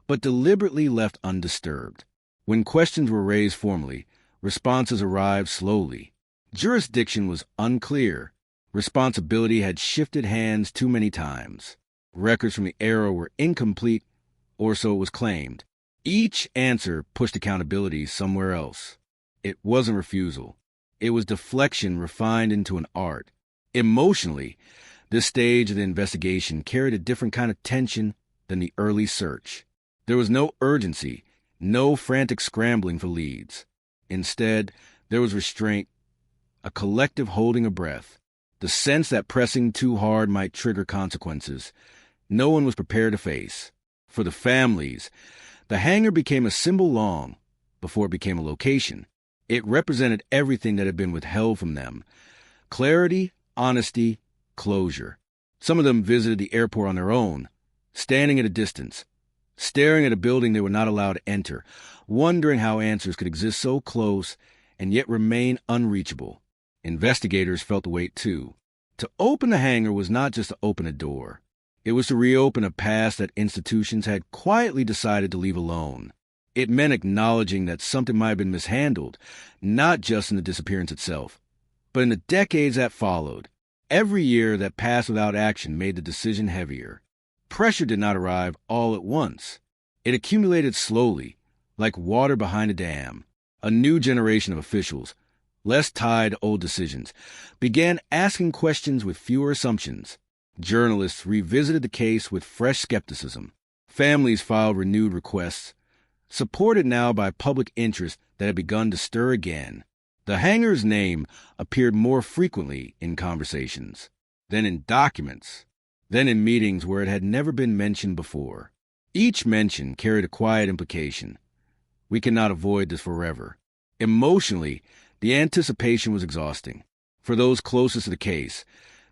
but deliberately left undisturbed. When questions were raised formally, responses arrived slowly. Jurisdiction was unclear. Responsibility had shifted hands too many times. Records from the era were incomplete, or so it was claimed. Each answer pushed accountability somewhere else. It wasn't refusal. It was deflection refined into an art. Emotionally, this stage of the investigation carried a different kind of tension than the early search. There was no urgency, no frantic scrambling for leads. Instead, there was restraint, a collective holding of breath, the sense that pressing too hard might trigger consequences no one was prepared to face. For the families, the hangar became a symbol long before it became a location. It represented everything that had been withheld from them: clarity, honesty, closure. Some of them visited the airport on their own, standing at a distance, staring at a building they were not allowed to enter, wondering how answers could exist so close and yet remain unreachable. Investigators felt the weight too. To open the hangar was not just to open a door. It was to reopen a past that institutions had quietly decided to leave alone. It meant acknowledging that something might have been mishandled, not just in the disappearance itself, but in the decades that followed. Every year that passed without action made the decision heavier. Pressure did not arrive all at once. It accumulated slowly, like water behind a dam. A new generation of officials, less tied to old decisions, began asking questions with fewer assumptions. Journalists revisited the case with fresh skepticism. Families filed renewed requests, supported now by public interest that had begun to stir again. The hangar's name appeared more frequently in conversations, then in documents, then in meetings where it had never been mentioned before. Each mention carried a quiet implication. We cannot avoid this forever. Emotionally, the anticipation was exhausting. For those closest to the case,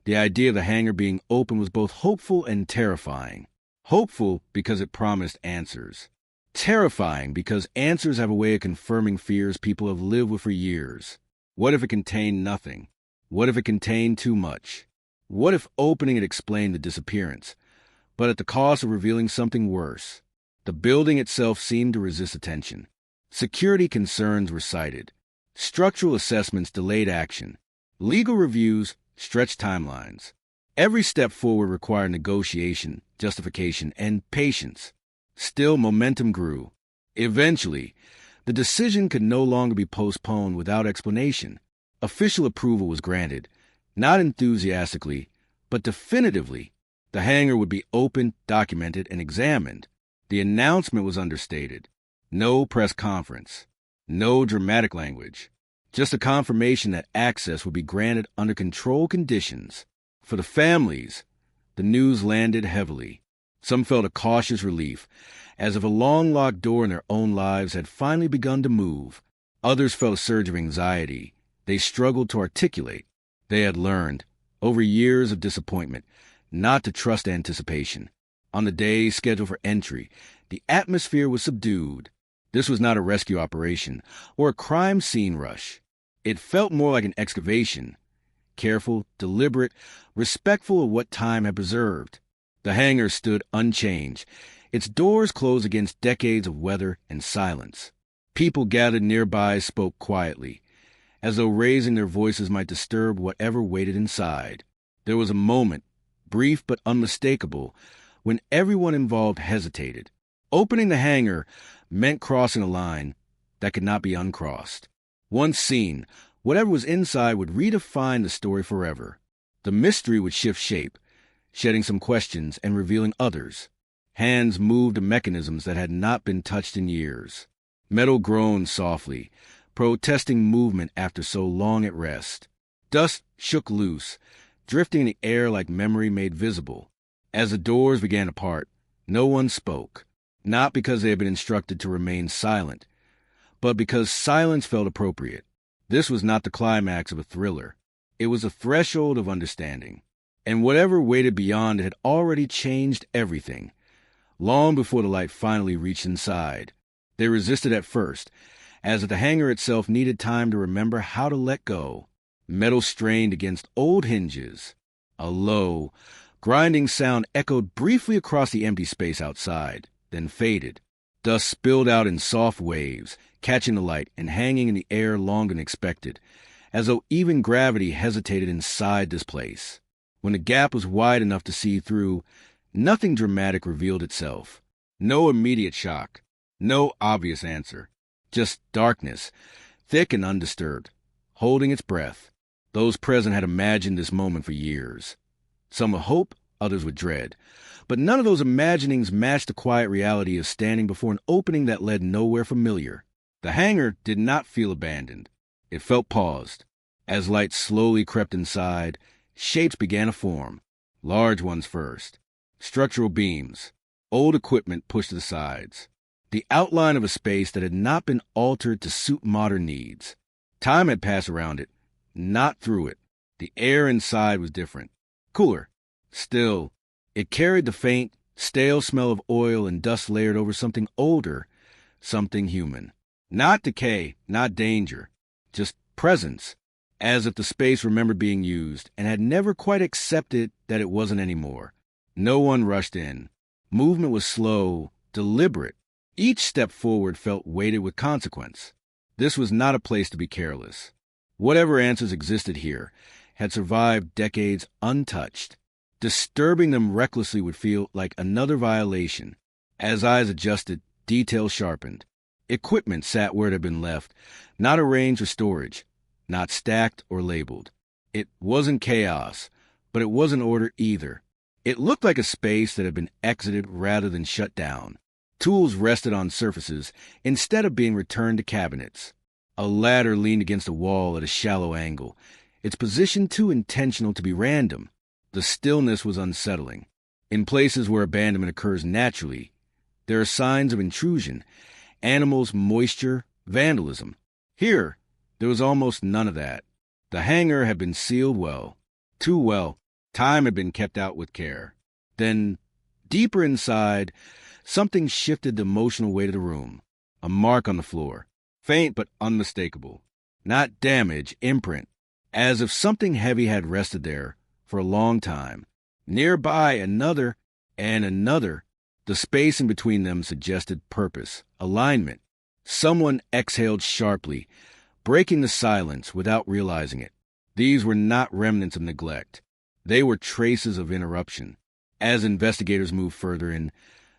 the idea of the hangar being open was both hopeful and terrifying. Hopeful because it promised answers. Terrifying because answers have a way of confirming fears people have lived with for years. What if it contained nothing? What if it contained too much? What if opening it explained the disappearance, but at the cost of revealing something worse? The building itself seemed to resist attention. Security concerns were cited. Structural assessments delayed action. Legal reviews stretched timelines. Every step forward required negotiation, justification, and patience. Still, momentum grew. Eventually, the decision could no longer be postponed without explanation. Official approval was granted, not enthusiastically, but definitively. The hangar would be opened, documented, and examined. The announcement was understated. No press conference. No dramatic language. Just a confirmation that access would be granted under controlled conditions. For the families, the news landed heavily. Some felt a cautious relief, as if a long-locked door in their own lives had finally begun to move. Others felt a surge of anxiety. They struggled to articulate. They had learned, over years of disappointment, not to trust anticipation. On the day scheduled for entry, the atmosphere was subdued. This was not a rescue operation or a crime scene rush. It felt more like an excavation, careful, deliberate, respectful of what time had preserved. The hangar stood unchanged, its doors closed against decades of weather and silence. People gathered nearby spoke quietly, as though raising their voices might disturb whatever waited inside. There was a moment, brief but unmistakable, when everyone involved hesitated. Opening the hangar meant crossing a line that could not be uncrossed. Once seen, whatever was inside would redefine the story forever. The mystery would shift shape, shedding some questions and revealing others. Hands moved to mechanisms that had not been touched in years. Metal groaned softly, protesting movement after so long at rest. Dust shook loose, drifting in the air like memory made visible. As the doors began to part, no one spoke, not because they had been instructed to remain silent, but because silence felt appropriate. This was not the climax of a thriller. It was a threshold of understanding. And whatever waited beyond it had already changed everything. Long before the light finally reached inside, they resisted at first, as if the hangar itself needed time to remember how to let go. Metal strained against old hinges. A low, grinding sound echoed briefly across the empty space outside, then faded. Dust spilled out in soft waves, catching the light and hanging in the air longer than expected, as though even gravity hesitated inside this place. When the gap was wide enough to see through, nothing dramatic revealed itself. No immediate shock. No obvious answer. Just darkness, thick and undisturbed, holding its breath. Those present had imagined this moment for years. Some with hope, others with dread. But none of those imaginings matched the quiet reality of standing before an opening that led nowhere familiar. The hangar did not feel abandoned. It felt paused. As light slowly crept inside, shapes began to form. Large ones first. Structural beams. Old equipment pushed to the sides. The outline of a space that had not been altered to suit modern needs. Time had passed around it, not through it. The air inside was different. Cooler. Still, it carried the faint, stale smell of oil and dust layered over something older, something human. Not decay, not danger, just presence. as if the space remembered being used and had never quite accepted that it wasn't anymore. No one rushed in. Movement was slow, deliberate. Each step forward felt weighted with consequence. This was not a place to be careless. Whatever answers existed here had survived decades untouched. Disturbing them recklessly would feel like another violation. As eyes adjusted, detail sharpened. Equipment sat where it had been left, not arranged for storage, not stacked or labeled. It wasn't chaos, but it wasn't order either. It looked like a space that had been exited rather than shut down. Tools rested on surfaces instead of being returned to cabinets. A ladder leaned against a wall at a shallow angle, its position too intentional to be random. The stillness was unsettling. In places where abandonment occurs naturally, there are signs of intrusion, animals, moisture, vandalism. Here, there was almost none of that. The hangar had been sealed well, too well. Time had been kept out with care. Then, deeper inside, something shifted the emotional weight of the room. A mark on the floor, faint but unmistakable. Not damage, imprint, as if something heavy had rested there for a long time. Nearby, another and another. The space in between them suggested purpose, alignment. Someone exhaled sharply, breaking the silence without realizing it. These were not remnants of neglect. They were traces of interruption. As investigators moved further in,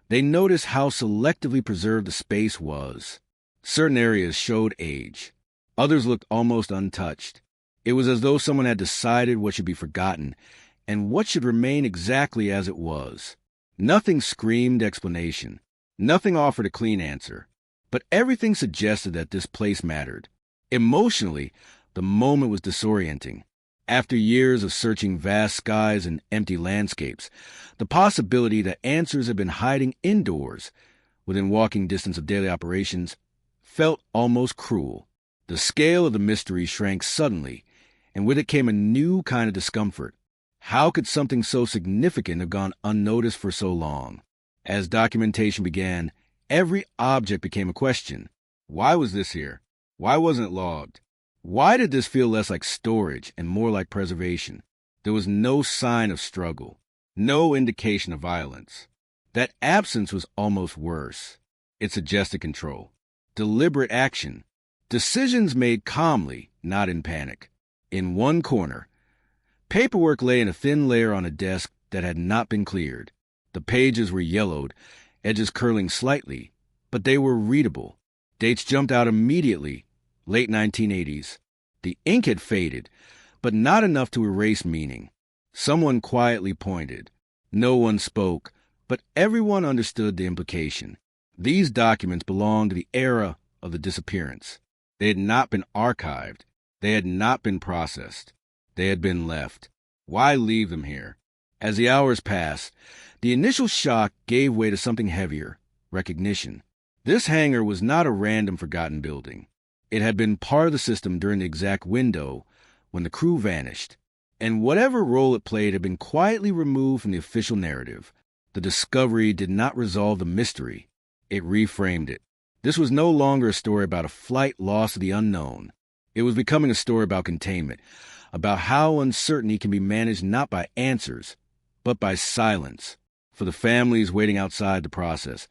they noticed how selectively preserved the space was. Certain areas showed age. Others looked almost untouched. It was as though someone had decided what should be forgotten and what should remain exactly as it was. Nothing screamed explanation. Nothing offered a clean answer. But everything suggested that this place mattered. Emotionally, the moment was disorienting. After years of searching vast skies and empty landscapes, the possibility that answers had been hiding indoors, within walking distance of daily operations, felt almost cruel. The scale of the mystery shrank suddenly, and with it came a new kind of discomfort. How could something so significant have gone unnoticed for so long? As documentation began, every object became a question. Why was this here? Why wasn't it logged? Why did this feel less like storage and more like preservation? There was no sign of struggle, no indication of violence. That absence was almost worse. It suggested control, deliberate action, decisions made calmly, not in panic. In one corner, paperwork lay in a thin layer on a desk that had not been cleared. The pages were yellowed, edges curling slightly, but they were readable. Dates jumped out immediately. Late 1980s. The ink had faded, but not enough to erase meaning. Someone quietly pointed. No one spoke, but everyone understood the implication. These documents belonged to the era of the disappearance. They had not been archived. They had not been processed. They had been left. Why leave them here? As the hours passed, the initial shock gave way to something heavier, recognition. This hangar was not a random forgotten building. It had been part of the system during the exact window when the crew vanished, and whatever role it played had been quietly removed from the official narrative. The discovery did not resolve the mystery. It reframed it. This was no longer a story about a flight lost to the unknown. It was becoming a story about containment, about how uncertainty can be managed not by answers, but by silence. For the families waiting outside the process,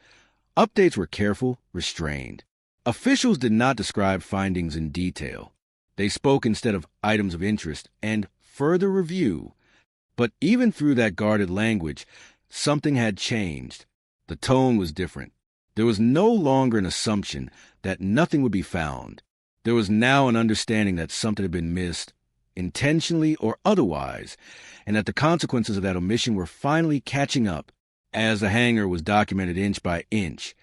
updates were careful, restrained. Officials did not describe findings in detail. They spoke instead of items of interest and further review. But even through that guarded language, something had changed. The tone was different. There was no longer an assumption that nothing would be found. There was now an understanding that something had been missed, intentionally or otherwise, and that the consequences of that omission were finally catching up. As the hangar was documented inch by inch,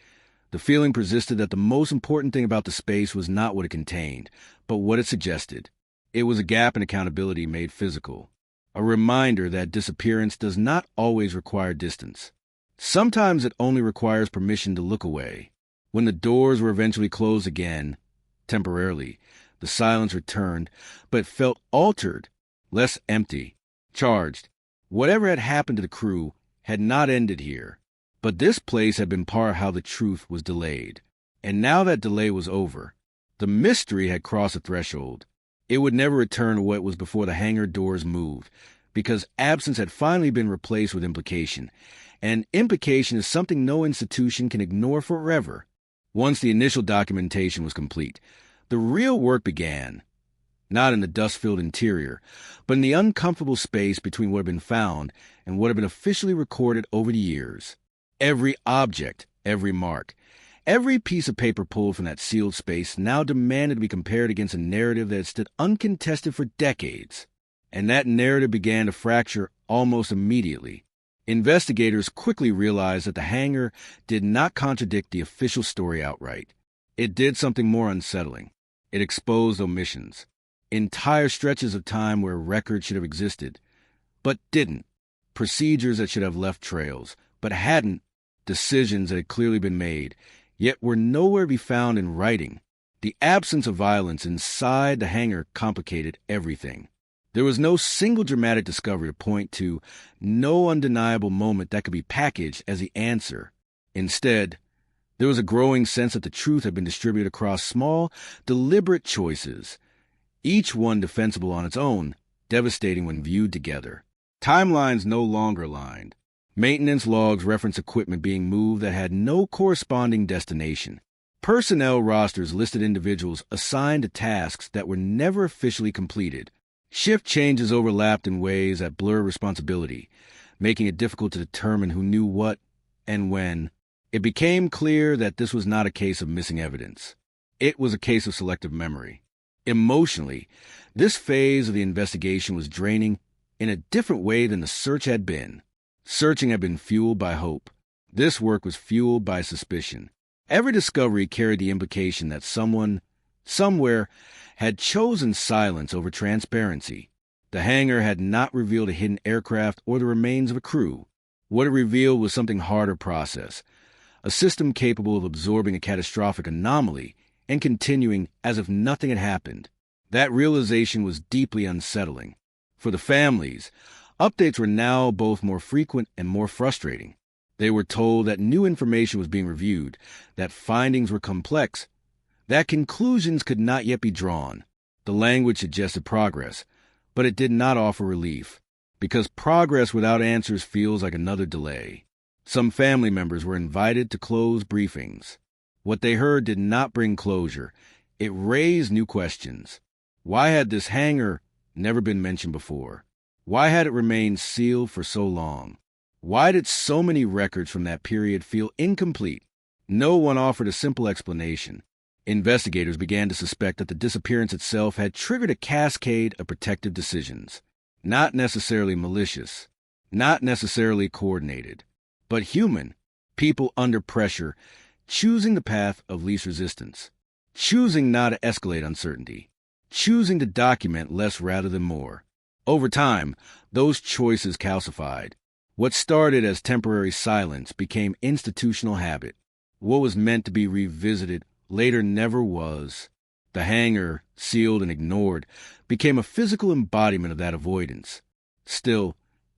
the feeling persisted that the most important thing about the space was not what it contained, but what it suggested. It was a gap in accountability made physical, a reminder that disappearance does not always require distance. Sometimes it only requires permission to look away. When the doors were eventually closed again, temporarily, the silence returned, but it felt altered, less empty, charged. Whatever had happened to the crew had not ended here. But this place had been part of how the truth was delayed. And now that delay was over. The mystery had crossed a threshold. It would never return to what it was before the hangar doors moved, because absence had finally been replaced with implication, and implication is something no institution can ignore forever. Once the initial documentation was complete, the real work began, not in the dust-filled interior, but in the uncomfortable space between what had been found and what had been officially recorded over the years. Every object, every mark, every piece of paper pulled from that sealed space now demanded to be compared against a narrative that had stood uncontested for decades. And that narrative began to fracture almost immediately. Investigators quickly realized that the hangar did not contradict the official story outright. It did something more unsettling. It exposed omissions, entire stretches of time where records should have existed, but didn't, procedures that should have left trails, but hadn't, decisions that had clearly been made, yet were nowhere to be found in writing. The absence of violence inside the hangar complicated everything. There was no single dramatic discovery to point to, no undeniable moment that could be packaged as the answer. Instead, there was a growing sense that the truth had been distributed across small, deliberate choices, each one defensible on its own, devastating when viewed together. Timelines no longer aligned. Maintenance logs reference equipment being moved that had no corresponding destination. Personnel rosters listed individuals assigned to tasks that were never officially completed. Shift changes overlapped in ways that blur responsibility, making it difficult to determine who knew what and when. It became clear that this was not a case of missing evidence. It was a case of selective memory. Emotionally, this phase of the investigation was draining in a different way than the search had been. Searching had been fueled by hope. This work was fueled by suspicion. Every discovery carried the implication that someone, somewhere, had chosen silence over transparency. The hangar had not revealed a hidden aircraft or the remains of a crew. What it revealed was something harder to process, a system capable of absorbing a catastrophic anomaly and continuing as if nothing had happened. That realization was deeply unsettling. For the families, updates were now both more frequent and more frustrating. They were told that new information was being reviewed, that findings were complex, that conclusions could not yet be drawn. The language suggested progress, but it did not offer relief, because progress without answers feels like another delay. Some family members were invited to close briefings. What they heard did not bring closure. It raised new questions. Why had this hangar never been mentioned before? Why had it remained sealed for so long? Why did so many records from that period feel incomplete? No one offered a simple explanation. Investigators began to suspect that the disappearance itself had triggered a cascade of protective decisions. Not necessarily malicious, not necessarily coordinated, but human. People under pressure, choosing the path of least resistance, choosing not to escalate uncertainty, choosing to document less rather than more. Over time, those choices calcified. What started as temporary silence became institutional habit. What was meant to be revisited later never was. The hangar, sealed and ignored, became a physical embodiment of that avoidance. Still,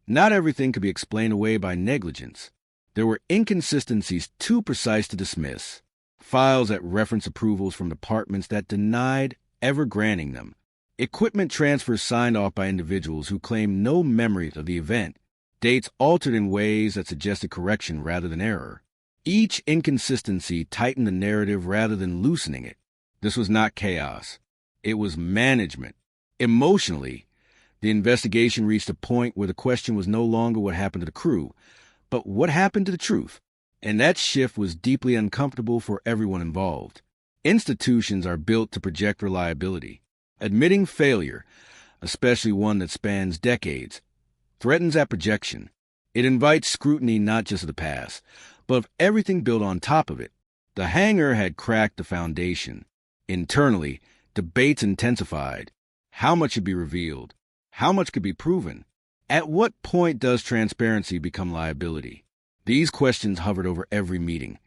not everything could be explained away by negligence. There were inconsistencies too precise to dismiss. Files that reference approvals from departments that denied ever granting them. Equipment transfers signed off by individuals who claimed no memory of the event. Dates altered in ways that suggested correction rather than error. Each inconsistency tightened the narrative rather than loosening it. This was not chaos. It was management. Emotionally, the investigation reached a point where the question was no longer what happened to the crew, but what happened to the truth. And that shift was deeply uncomfortable for everyone involved. Institutions are built to project reliability. Admitting failure, especially one that spans decades, threatens that projection. It invites scrutiny not just of the past, but of everything built on top of it. The hangar had cracked the foundation. Internally, debates intensified. How much should be revealed? How much could be proven? At what point does transparency become liability? These questions hovered over every meeting,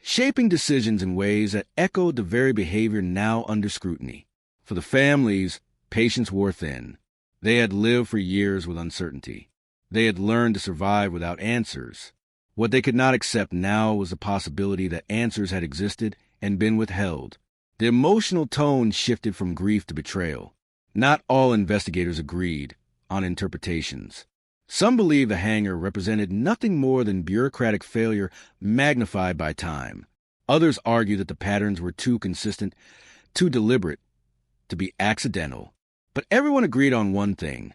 shaping decisions in ways that echoed the very behavior now under scrutiny. For the families, patience wore thin. They had lived for years with uncertainty. They had learned to survive without answers. What they could not accept now was the possibility that answers had existed and been withheld. The emotional tone shifted from grief to betrayal. Not all investigators agreed on interpretations. Some believe the hangar represented nothing more than bureaucratic failure magnified by time. Others argue that the patterns were too consistent, too deliberate, to be accidental. But everyone agreed on one thing.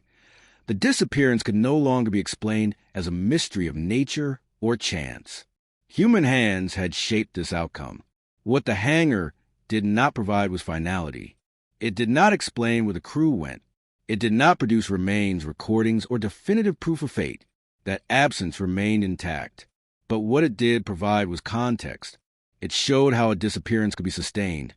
The disappearance could no longer be explained as a mystery of nature or chance. Human hands had shaped this outcome. What the hangar did not provide was finality. It did not explain where the crew went. It did not produce remains, recordings, or definitive proof of fate. That absence remained intact. But what it did provide was context. It showed how a disappearance could be sustained,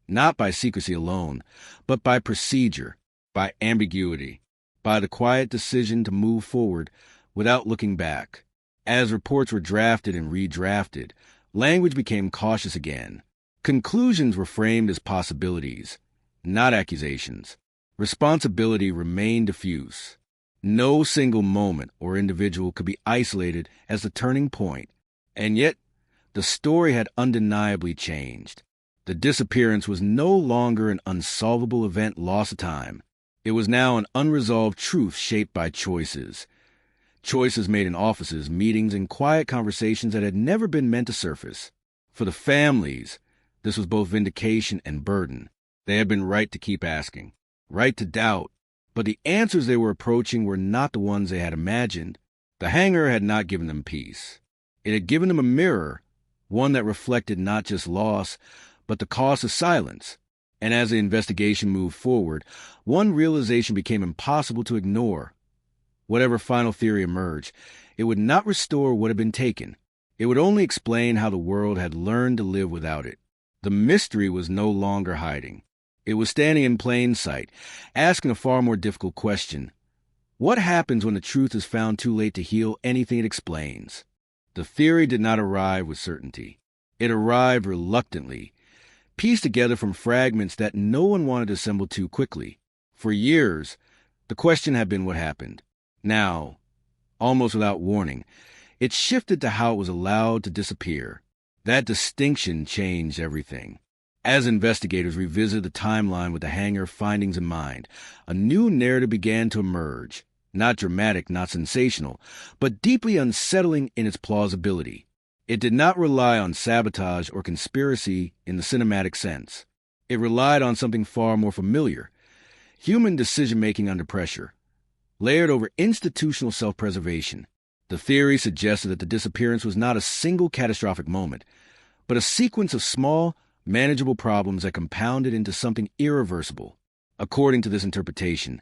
not by secrecy alone, but by procedure, by ambiguity, by the quiet decision to move forward without looking back. As reports were drafted and redrafted, language became cautious again. Conclusions were framed as possibilities, not accusations. Responsibility remained diffuse. No single moment or individual could be isolated as the turning point. And yet, the story had undeniably changed. The disappearance was no longer an unsolvable event lost to time. It was now an unresolved truth shaped by choices. Choices made in offices, meetings, and quiet conversations that had never been meant to surface. For the families, this was both vindication and burden. They had been right to keep asking, right to doubt, but the answers they were approaching were not the ones they had imagined. The hangar had not given them peace. It had given them a mirror, one that reflected not just loss, but the cost of silence. And as the investigation moved forward, one realization became impossible to ignore. Whatever final theory emerged, it would not restore what had been taken. It would only explain how the world had learned to live without it. The mystery was no longer hiding. It was standing in plain sight, asking a far more difficult question. What happens when the truth is found too late to heal anything it explains? The theory did not arrive with certainty. It arrived reluctantly, pieced together from fragments that no one wanted to assemble too quickly. For years, the question had been what happened. Now, almost without warning, it shifted to how it was allowed to disappear. That distinction changed everything. As investigators revisited the timeline with the hangar findings in mind, a new narrative began to emerge. Not dramatic, not sensational, but deeply unsettling in its plausibility. It did not rely on sabotage or conspiracy in the cinematic sense. It relied on something far more familiar: human decision-making under pressure, layered over institutional self-preservation. The theory suggested that the disappearance was not a single catastrophic moment, but a sequence of small, manageable problems that compounded into something irreversible. According to this interpretation,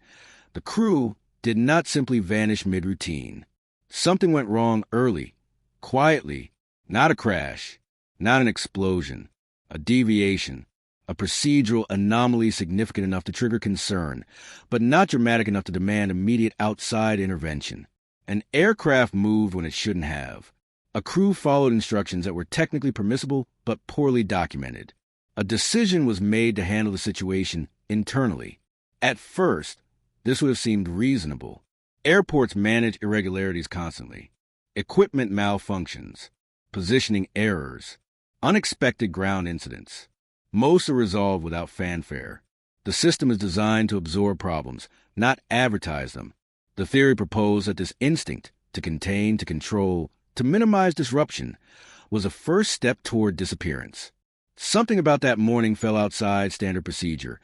the crew did not simply vanish mid-routine. Something went wrong early, quietly, not a crash, not an explosion, a deviation, a procedural anomaly significant enough to trigger concern, but not dramatic enough to demand immediate outside intervention. An aircraft moved when it shouldn't have. A crew followed instructions that were technically permissible but poorly documented. A decision was made to handle the situation internally. At first, this would have seemed reasonable. Airports manage irregularities constantly. Equipment malfunctions, positioning errors, unexpected ground incidents. Most are resolved without fanfare. The system is designed to absorb problems, not advertise them. The theory proposed that this instinct to contain, to control, to minimize disruption was a first step toward disappearance. Something about that morning fell outside standard procedure,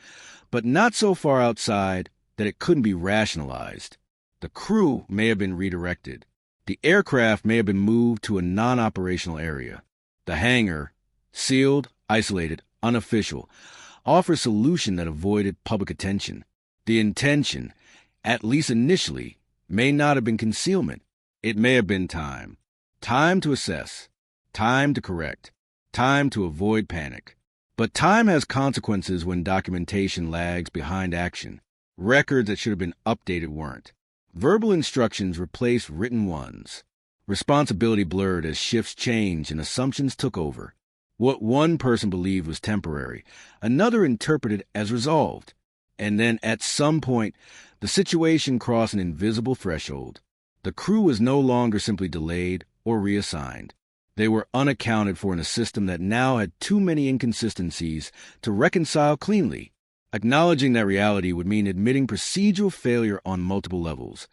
but not so far outside that it couldn't be rationalized. The crew may have been redirected. The aircraft may have been moved to a non-operational area. The hangar, sealed, isolated, unofficial, offers a solution that avoided public attention. The intention, at least initially, may not have been concealment. It may have been time. Time to assess. Time to correct. Time to avoid panic. But time has consequences when documentation lags behind action. Records that should have been updated weren't. Verbal instructions replaced written ones. Responsibility blurred as shifts changed and assumptions took over. What one person believed was temporary, another interpreted as resolved. And then, at some point, the situation crossed an invisible threshold. The crew was no longer simply delayed or reassigned. They were unaccounted for in a system that now had too many inconsistencies to reconcile cleanly. Acknowledging that reality would mean admitting procedural failure on multiple levels.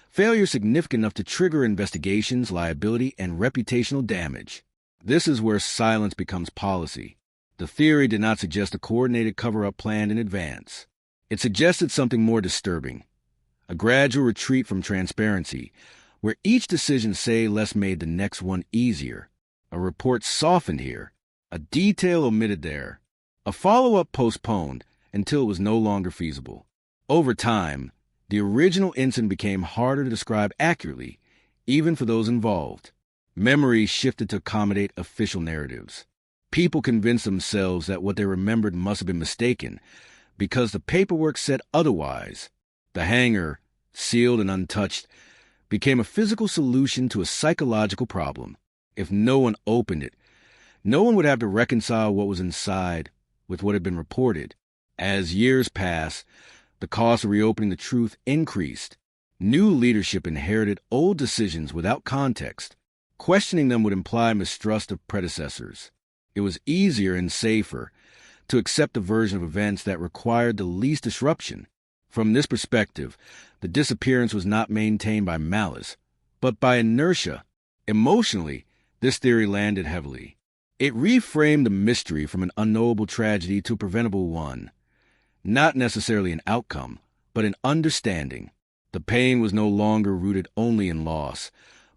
Failure significant enough to trigger investigations, liability, and reputational damage. This is where silence becomes policy. The theory did not suggest a coordinated cover-up planned in advance. It suggested something more disturbing, a gradual retreat from transparency, where each decision say less made the next one easier, a report softened here, a detail omitted there, a follow-up postponed until it was no longer feasible. Over time, the original incident became harder to describe accurately, even for those involved. Memory shifted to accommodate official narratives. People convinced themselves that what they remembered must have been mistaken, because the paperwork said otherwise. The hangar, sealed and untouched, became a physical solution to a psychological problem. If no one opened it, no one would have to reconcile what was inside with what had been reported. As years passed, the cost of reopening the truth increased. New leadership inherited old decisions without context. Questioning them would imply mistrust of predecessors. It was easier and safer to accept a version of events that required the least disruption. From this perspective, the disappearance was not maintained by malice, but by inertia. Emotionally, this theory landed heavily. It reframed the mystery from an unknowable tragedy to a preventable one. Not necessarily an outcome, but an understanding. The pain was no longer rooted only in loss,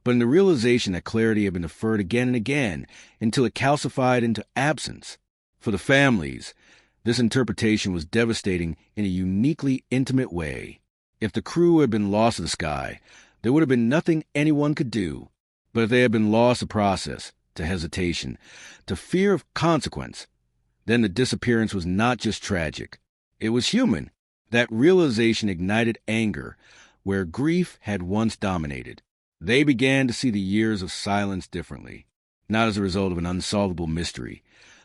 but in the realization that clarity had been deferred again and again until it calcified into absence. For the families, this interpretation was devastating in a uniquely intimate way. If the crew had been lost to the sky, there would have been nothing anyone could do. But if they had been lost to process, to hesitation, to fear of consequence, then the disappearance was not just tragic. It was human. That realization ignited anger where grief had once dominated. They began to see the years of silence differently, not as a result of an unsolvable mystery,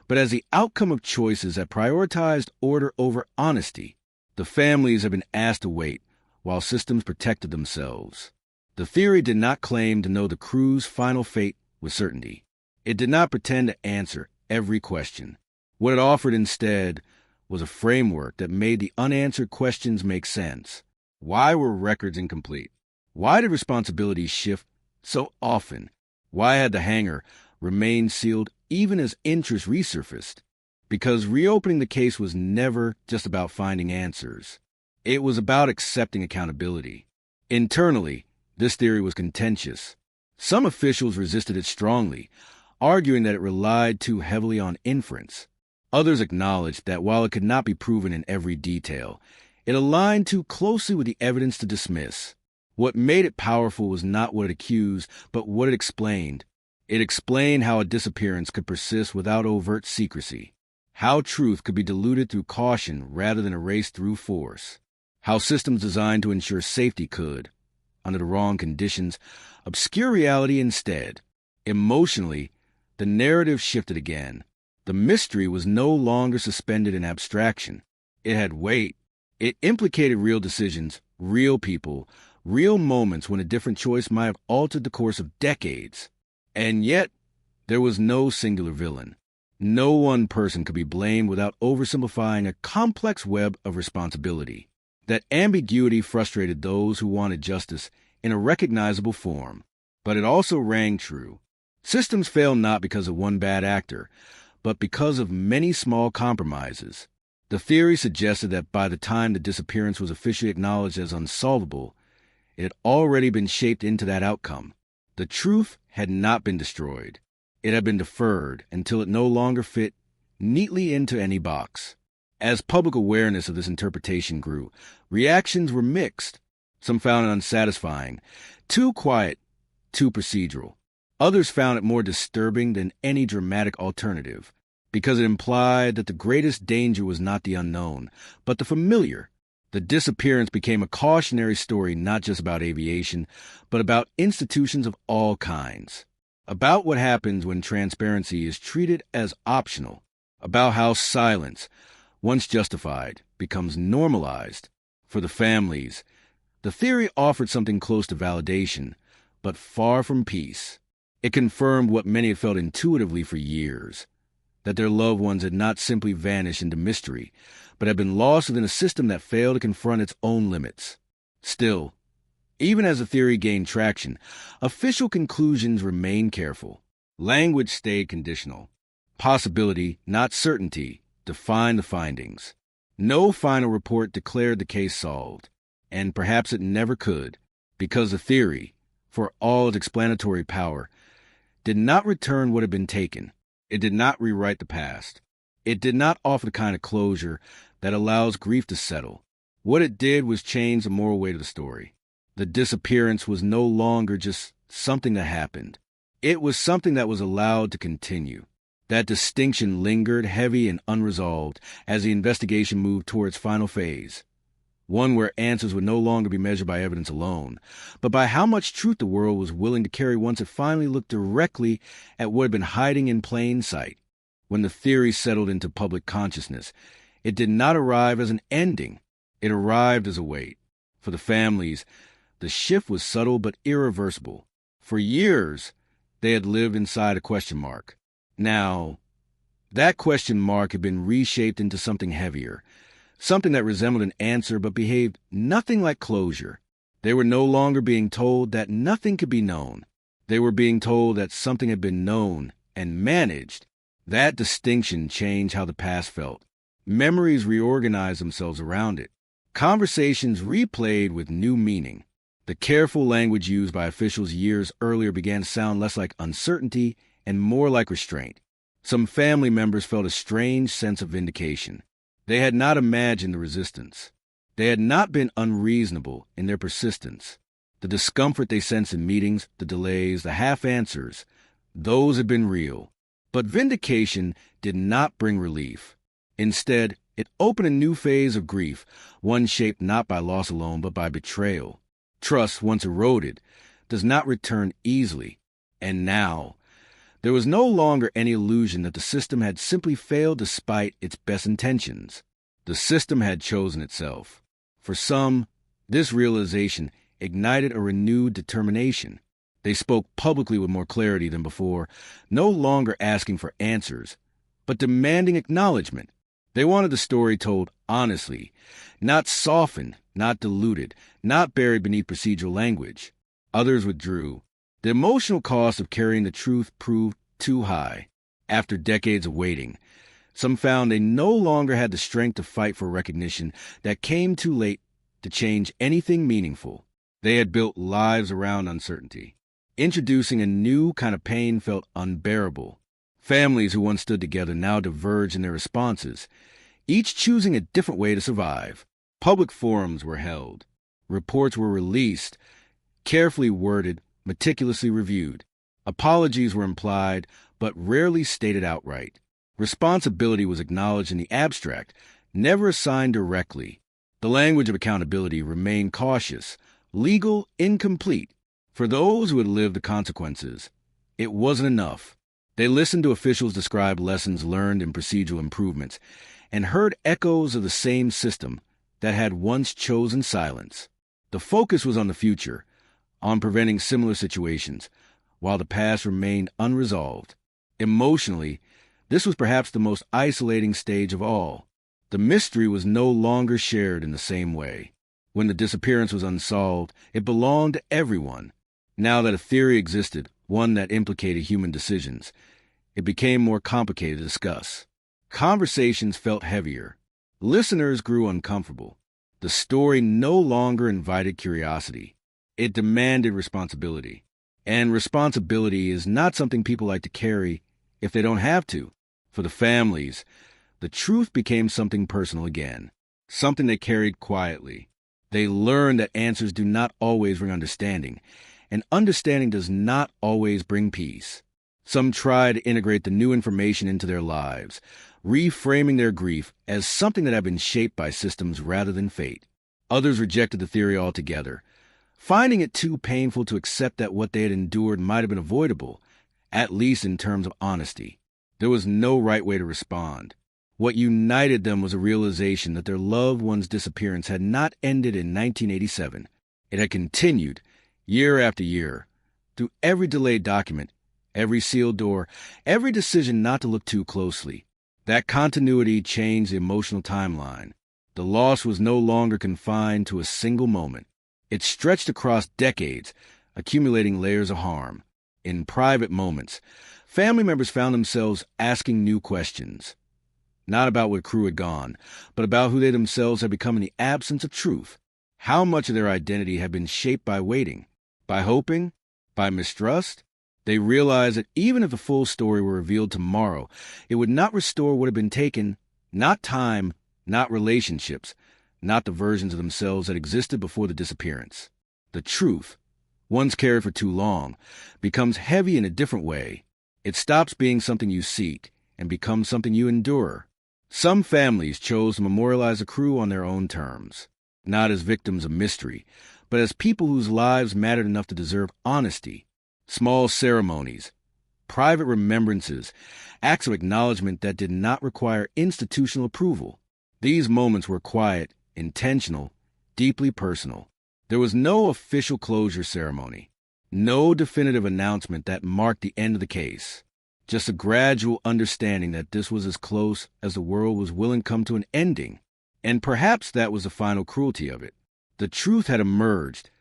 but as the outcome of choices that prioritized order over honesty. The families have been asked to wait, while systems protected themselves. The theory did not claim to know the crew's final fate with certainty. It did not pretend to answer every question. What it offered instead was a framework that made the unanswered questions make sense. Why were records incomplete? Why did responsibilities shift so often? Why had the hangar remained sealed even as interest resurfaced? Because reopening the case was never just about finding answers. It was about accepting accountability. Internally, this theory was contentious. Some officials resisted it strongly, arguing that it relied too heavily on inference. Others acknowledged that while it could not be proven in every detail, it aligned too closely with the evidence to dismiss. What made it powerful was not what it accused, but what it explained. It explained how a disappearance could persist without overt secrecy, how truth could be diluted through caution rather than erased through force, how systems designed to ensure safety could, under the wrong conditions, obscure reality instead. Emotionally, the narrative shifted again. The mystery was no longer suspended in abstraction. It had weight. It implicated real decisions, real people, real moments when a different choice might have altered the course of decades. And yet, there was no singular villain. No one person could be blamed without oversimplifying a complex web of responsibility. That ambiguity frustrated those who wanted justice in a recognizable form. But it also rang true. Systems fail not because of one bad actor, but because of many small compromises. The theory suggested that by the time the disappearance was officially acknowledged as unsolvable, it had already been shaped into that outcome. The truth had not been destroyed. It had been deferred until it no longer fit neatly into any box. As public awareness of this interpretation grew, reactions were mixed. Some found it unsatisfying, too quiet, too procedural. Others found it more disturbing than any dramatic alternative, because it implied that the greatest danger was not the unknown, but the familiar. The disappearance became a cautionary story not just about aviation, but about institutions of all kinds. About what happens when transparency is treated as optional. About how silence, once justified, becomes normalized. For the families, the theory offered something close to validation, but far from peace. It confirmed what many had felt intuitively for years. that their loved ones had not simply vanished into mystery, but had been lost within a system that failed to confront its own limits. Still, even as the theory gained traction, official conclusions remained careful. Language stayed conditional. Possibility, not certainty, defined the findings. No final report declared the case solved, and perhaps it never could, because the theory, for all its explanatory power, did not return what had been taken. It did not rewrite the past. It did not offer the kind of closure that allows grief to settle. What it did was change the moral weight of the story. The disappearance was no longer just something that happened. It was something that was allowed to continue. That distinction lingered heavy and unresolved as the investigation moved toward its final phase. One where answers would no longer be measured by evidence alone, but by how much truth the world was willing to carry once it finally looked directly at what had been hiding in plain sight. When the theory settled into public consciousness, it did not arrive as an ending. It arrived as a weight. For the families, the shift was subtle but irreversible. For years, they had lived inside a question mark. Now, that question mark had been reshaped into something heavier, something that resembled an answer but behaved nothing like closure. They were no longer being told that nothing could be known. They were being told that something had been known and managed. That distinction changed how the past felt. Memories reorganized themselves around it. Conversations replayed with new meaning. The careful language used by officials years earlier began to sound less like uncertainty and more like restraint. Some family members felt a strange sense of vindication. They had not imagined the resistance. They had not been unreasonable in their persistence. The discomfort they sensed in meetings, the delays, the half-answers, those had been real. But vindication did not bring relief. Instead, it opened a new phase of grief, one shaped not by loss alone but by betrayal. Trust, once eroded, does not return easily. And now, there was no longer any illusion that the system had simply failed despite its best intentions. The system had chosen itself. For some, this realization ignited a renewed determination. They spoke publicly with more clarity than before, no longer asking for answers, but demanding acknowledgement. They wanted the story told honestly, not softened, not diluted, not buried beneath procedural language. Others withdrew. The emotional cost of carrying the truth proved too high. After decades of waiting, some found they no longer had the strength to fight for recognition that came too late to change anything meaningful. They had built lives around uncertainty. Introducing a new kind of pain felt unbearable. Families who once stood together now diverged in their responses, each choosing a different way to survive. Public forums were held. Reports were released, carefully worded, meticulously reviewed. Apologies were implied, but rarely stated outright. Responsibility was acknowledged in the abstract, never assigned directly. The language of accountability remained cautious, legal, incomplete. For those who had lived the consequences, it wasn't enough. They listened to officials describe lessons learned in procedural improvements and heard echoes of the same system that had once chosen silence. The focus was on the future, on preventing similar situations, while the past remained unresolved. Emotionally, this was perhaps the most isolating stage of all. The mystery was no longer shared in the same way. When the disappearance was unsolved, it belonged to everyone. Now that a theory existed, one that implicated human decisions, it became more complicated to discuss. Conversations felt heavier. Listeners grew uncomfortable. The story no longer invited curiosity. It demanded responsibility. And responsibility is not something people like to carry if they don't have to. For the families, the truth became something personal again, something they carried quietly. They learned that answers do not always bring understanding, and understanding does not always bring peace. Some tried to integrate the new information into their lives, reframing their grief as something that had been shaped by systems rather than fate. Others rejected the theory altogether, finding it too painful to accept that what they had endured might have been avoidable, at least in terms of honesty. There was no right way to respond. What united them was a realization that their loved one's disappearance had not ended in 1987. It had continued, year after year, through every delayed document, every sealed door, every decision not to look too closely. That continuity changed the emotional timeline. The loss was no longer confined to a single moment. It stretched across decades, accumulating layers of harm. In private moments, family members found themselves asking new questions. Not about what crew had gone, but about who they themselves had become in the absence of truth. How much of their identity had been shaped by waiting, by hoping, by mistrust? They realized that even if the full story were revealed tomorrow, it would not restore what had been taken, not time, not relationships, not the versions of themselves that existed before the disappearance. The truth, once carried for too long, becomes heavy in a different way. It stops being something you seek and becomes something you endure. Some families chose to memorialize the crew on their own terms, not as victims of mystery, but as people whose lives mattered enough to deserve honesty. Small ceremonies, private remembrances, acts of acknowledgement that did not require institutional approval. These moments were quiet, intentional, deeply personal. There was no official closure ceremony, no definitive announcement that marked the end of the case. Just a gradual understanding that this was as close as the world was willing to come to an ending. And perhaps that was the final cruelty of it. The truth had emerged,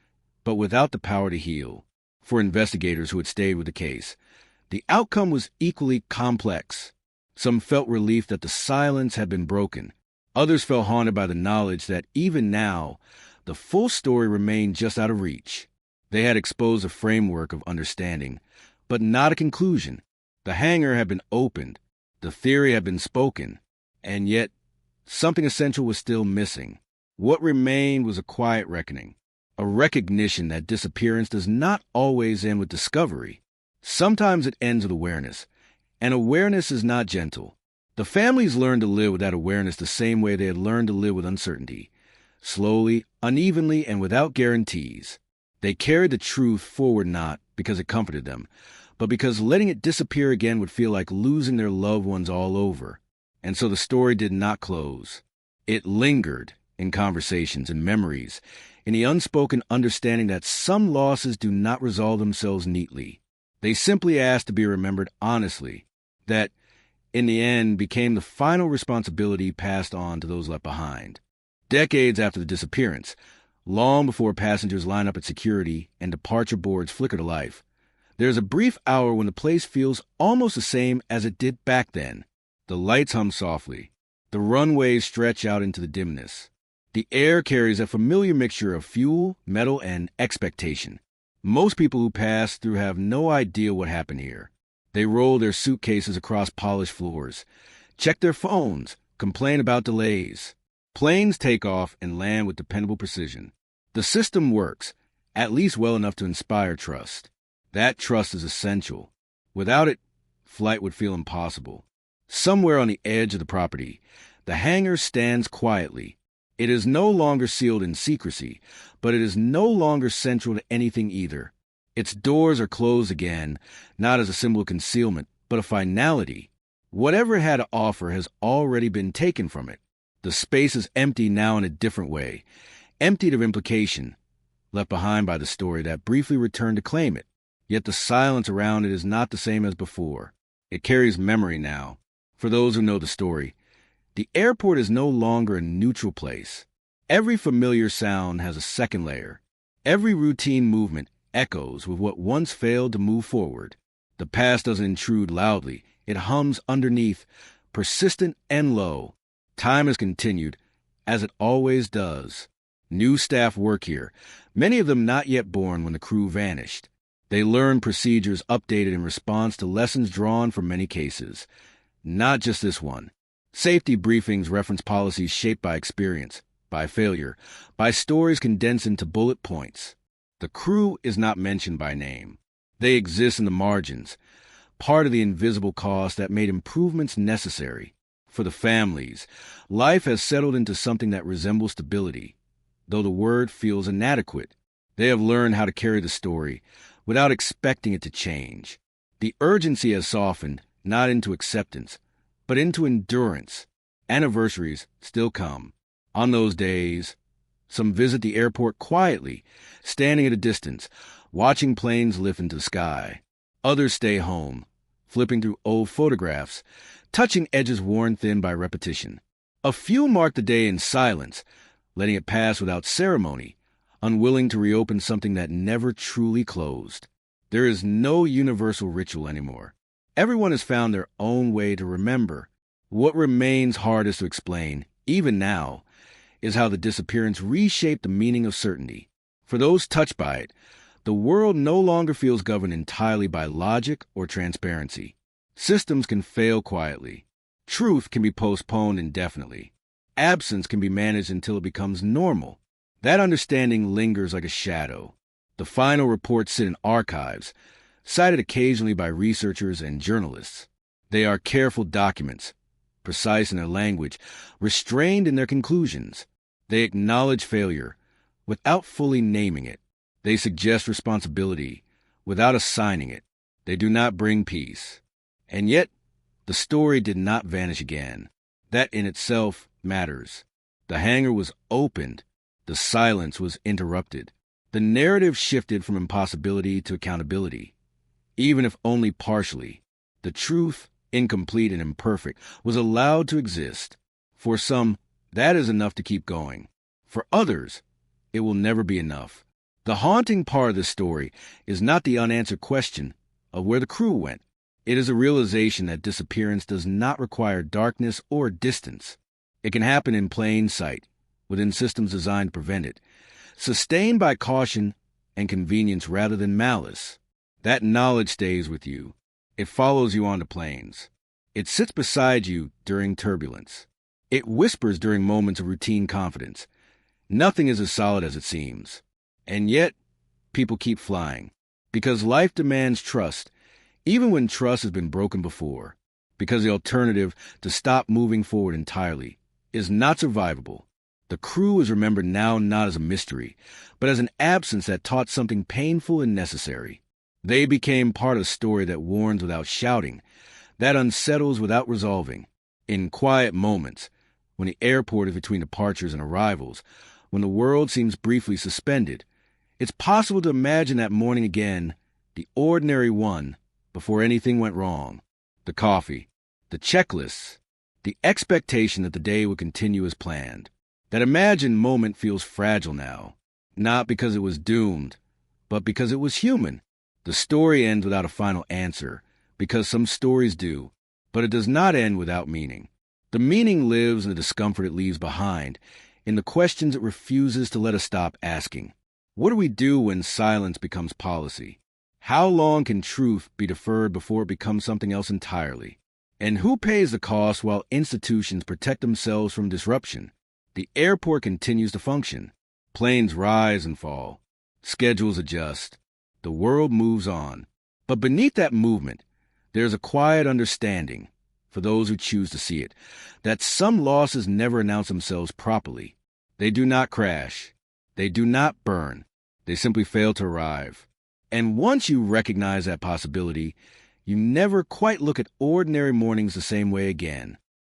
but without the power to heal. For investigators who had stayed with the case, the outcome was equally complex. Some felt relief that the silence had been broken. Others felt haunted by the knowledge that even now, the full story remained just out of reach. They had exposed a framework of understanding, but not a conclusion. The hangar had been opened, the theory had been spoken, and yet something essential was still missing. What remained was a quiet reckoning, a recognition that disappearance does not always end with discovery. Sometimes it ends with awareness, and awareness is not gentle. The families learned to live with that awareness the same way they had learned to live with uncertainty, slowly, unevenly, and without guarantees. They carried the truth forward not because it comforted them, but because letting it disappear again would feel like losing their loved ones all over. And so the story did not close. It lingered in conversations and memories, in the unspoken understanding that some losses do not resolve themselves neatly. They simply asked to be remembered honestly, that, in the end, became the final responsibility passed on to those left behind. Decades after the disappearance, long before passengers line up at security and departure boards flicker to life, there's a brief hour when the place feels almost the same as it did back then. The lights hum softly. The runways stretch out into the dimness. The air carries a familiar mixture of fuel, metal, and expectation. Most people who pass through have no idea what happened here. They roll their suitcases across polished floors, check their phones, complain about delays. Planes take off and land with dependable precision. The system works, at least well enough to inspire trust. That trust is essential. Without it, flight would feel impossible. Somewhere on the edge of the property, the hangar stands quietly. It is no longer sealed in secrecy, but it is no longer central to anything either. Its doors are closed again, not as a symbol of concealment, but of finality. Whatever it had to offer has already been taken from it. The space is empty now in a different way, emptied of implication, left behind by the story that briefly returned to claim it. Yet the silence around it is not the same as before. It carries memory now. For those who know the story, the airport is no longer a neutral place. Every familiar sound has a second layer. Every routine movement echoes with what once failed to move forward. The past doesn't intrude loudly. It hums underneath, persistent and low. Time has continued, as it always does. New staff work here, many of them not yet born when the crew vanished. They learn procedures updated in response to lessons drawn from many cases. Not just this one. Safety briefings reference policies shaped by experience, by failure, by stories condensed into bullet points. The crew is not mentioned by name. They exist in the margins, part of the invisible cost that made improvements necessary. For the families, life has settled into something that resembles stability, though the word feels inadequate. They have learned how to carry the story without expecting it to change. The urgency has softened, not into acceptance, but into endurance. Anniversaries still come. On those days, some visit the airport quietly, standing at a distance, watching planes lift into the sky. Others stay home, flipping through old photographs, touching edges worn thin by repetition. A few mark the day in silence, letting it pass without ceremony, unwilling to reopen something that never truly closed. There is no universal ritual anymore. Everyone has found their own way to remember. What remains hardest to explain, even now, is how the disappearance reshaped the meaning of certainty. For those touched by it, the world no longer feels governed entirely by logic or transparency. Systems can fail quietly. Truth can be postponed indefinitely. Absence can be managed until it becomes normal. That understanding lingers like a shadow. The final reports sit in archives, cited occasionally by researchers and journalists. They are careful documents, precise in their language, restrained in their conclusions. They acknowledge failure without fully naming it. They suggest responsibility without assigning it. They do not bring peace. And yet, the story did not vanish again. That in itself matters. The hangar was opened. The silence was interrupted. The narrative shifted from impossibility to accountability. Even if only partially, the truth, incomplete and imperfect, was allowed to exist. For some, that is enough to keep going. For others, it will never be enough. The haunting part of this story is not the unanswered question of where the crew went. It is a realization that disappearance does not require darkness or distance. It can happen in plain sight, within systems designed to prevent it, sustained by caution and convenience rather than malice. That knowledge stays with you. It follows you onto planes. It sits beside you during turbulence. It whispers during moments of routine confidence. Nothing is as solid as it seems. And yet, people keep flying. Because life demands trust, even when trust has been broken before. Because the alternative, to stop moving forward entirely, is not survivable. The crew is remembered now not as a mystery, but as an absence that taught something painful and necessary. They became part of a story that warns without shouting, that unsettles without resolving. In quiet moments, when the airport is between departures and arrivals, when the world seems briefly suspended, it's possible to imagine that morning again, the ordinary one, before anything went wrong. The coffee, the checklists, the expectation that the day would continue as planned. That imagined moment feels fragile now, not because it was doomed, but because it was human. The story ends without a final answer, because some stories do, but it does not end without meaning. The meaning lives in the discomfort it leaves behind, in the questions it refuses to let us stop asking. What do we do when silence becomes policy? How long can truth be deferred before it becomes something else entirely? And who pays the cost while institutions protect themselves from disruption? The airport continues to function. Planes rise and fall. Schedules adjust. The world moves on. But beneath that movement, there's a quiet understanding, for those who choose to see it, that some losses never announce themselves properly. They do not crash. They do not burn. They simply fail to arrive. And once you recognize that possibility, you never quite look at ordinary mornings the same way again.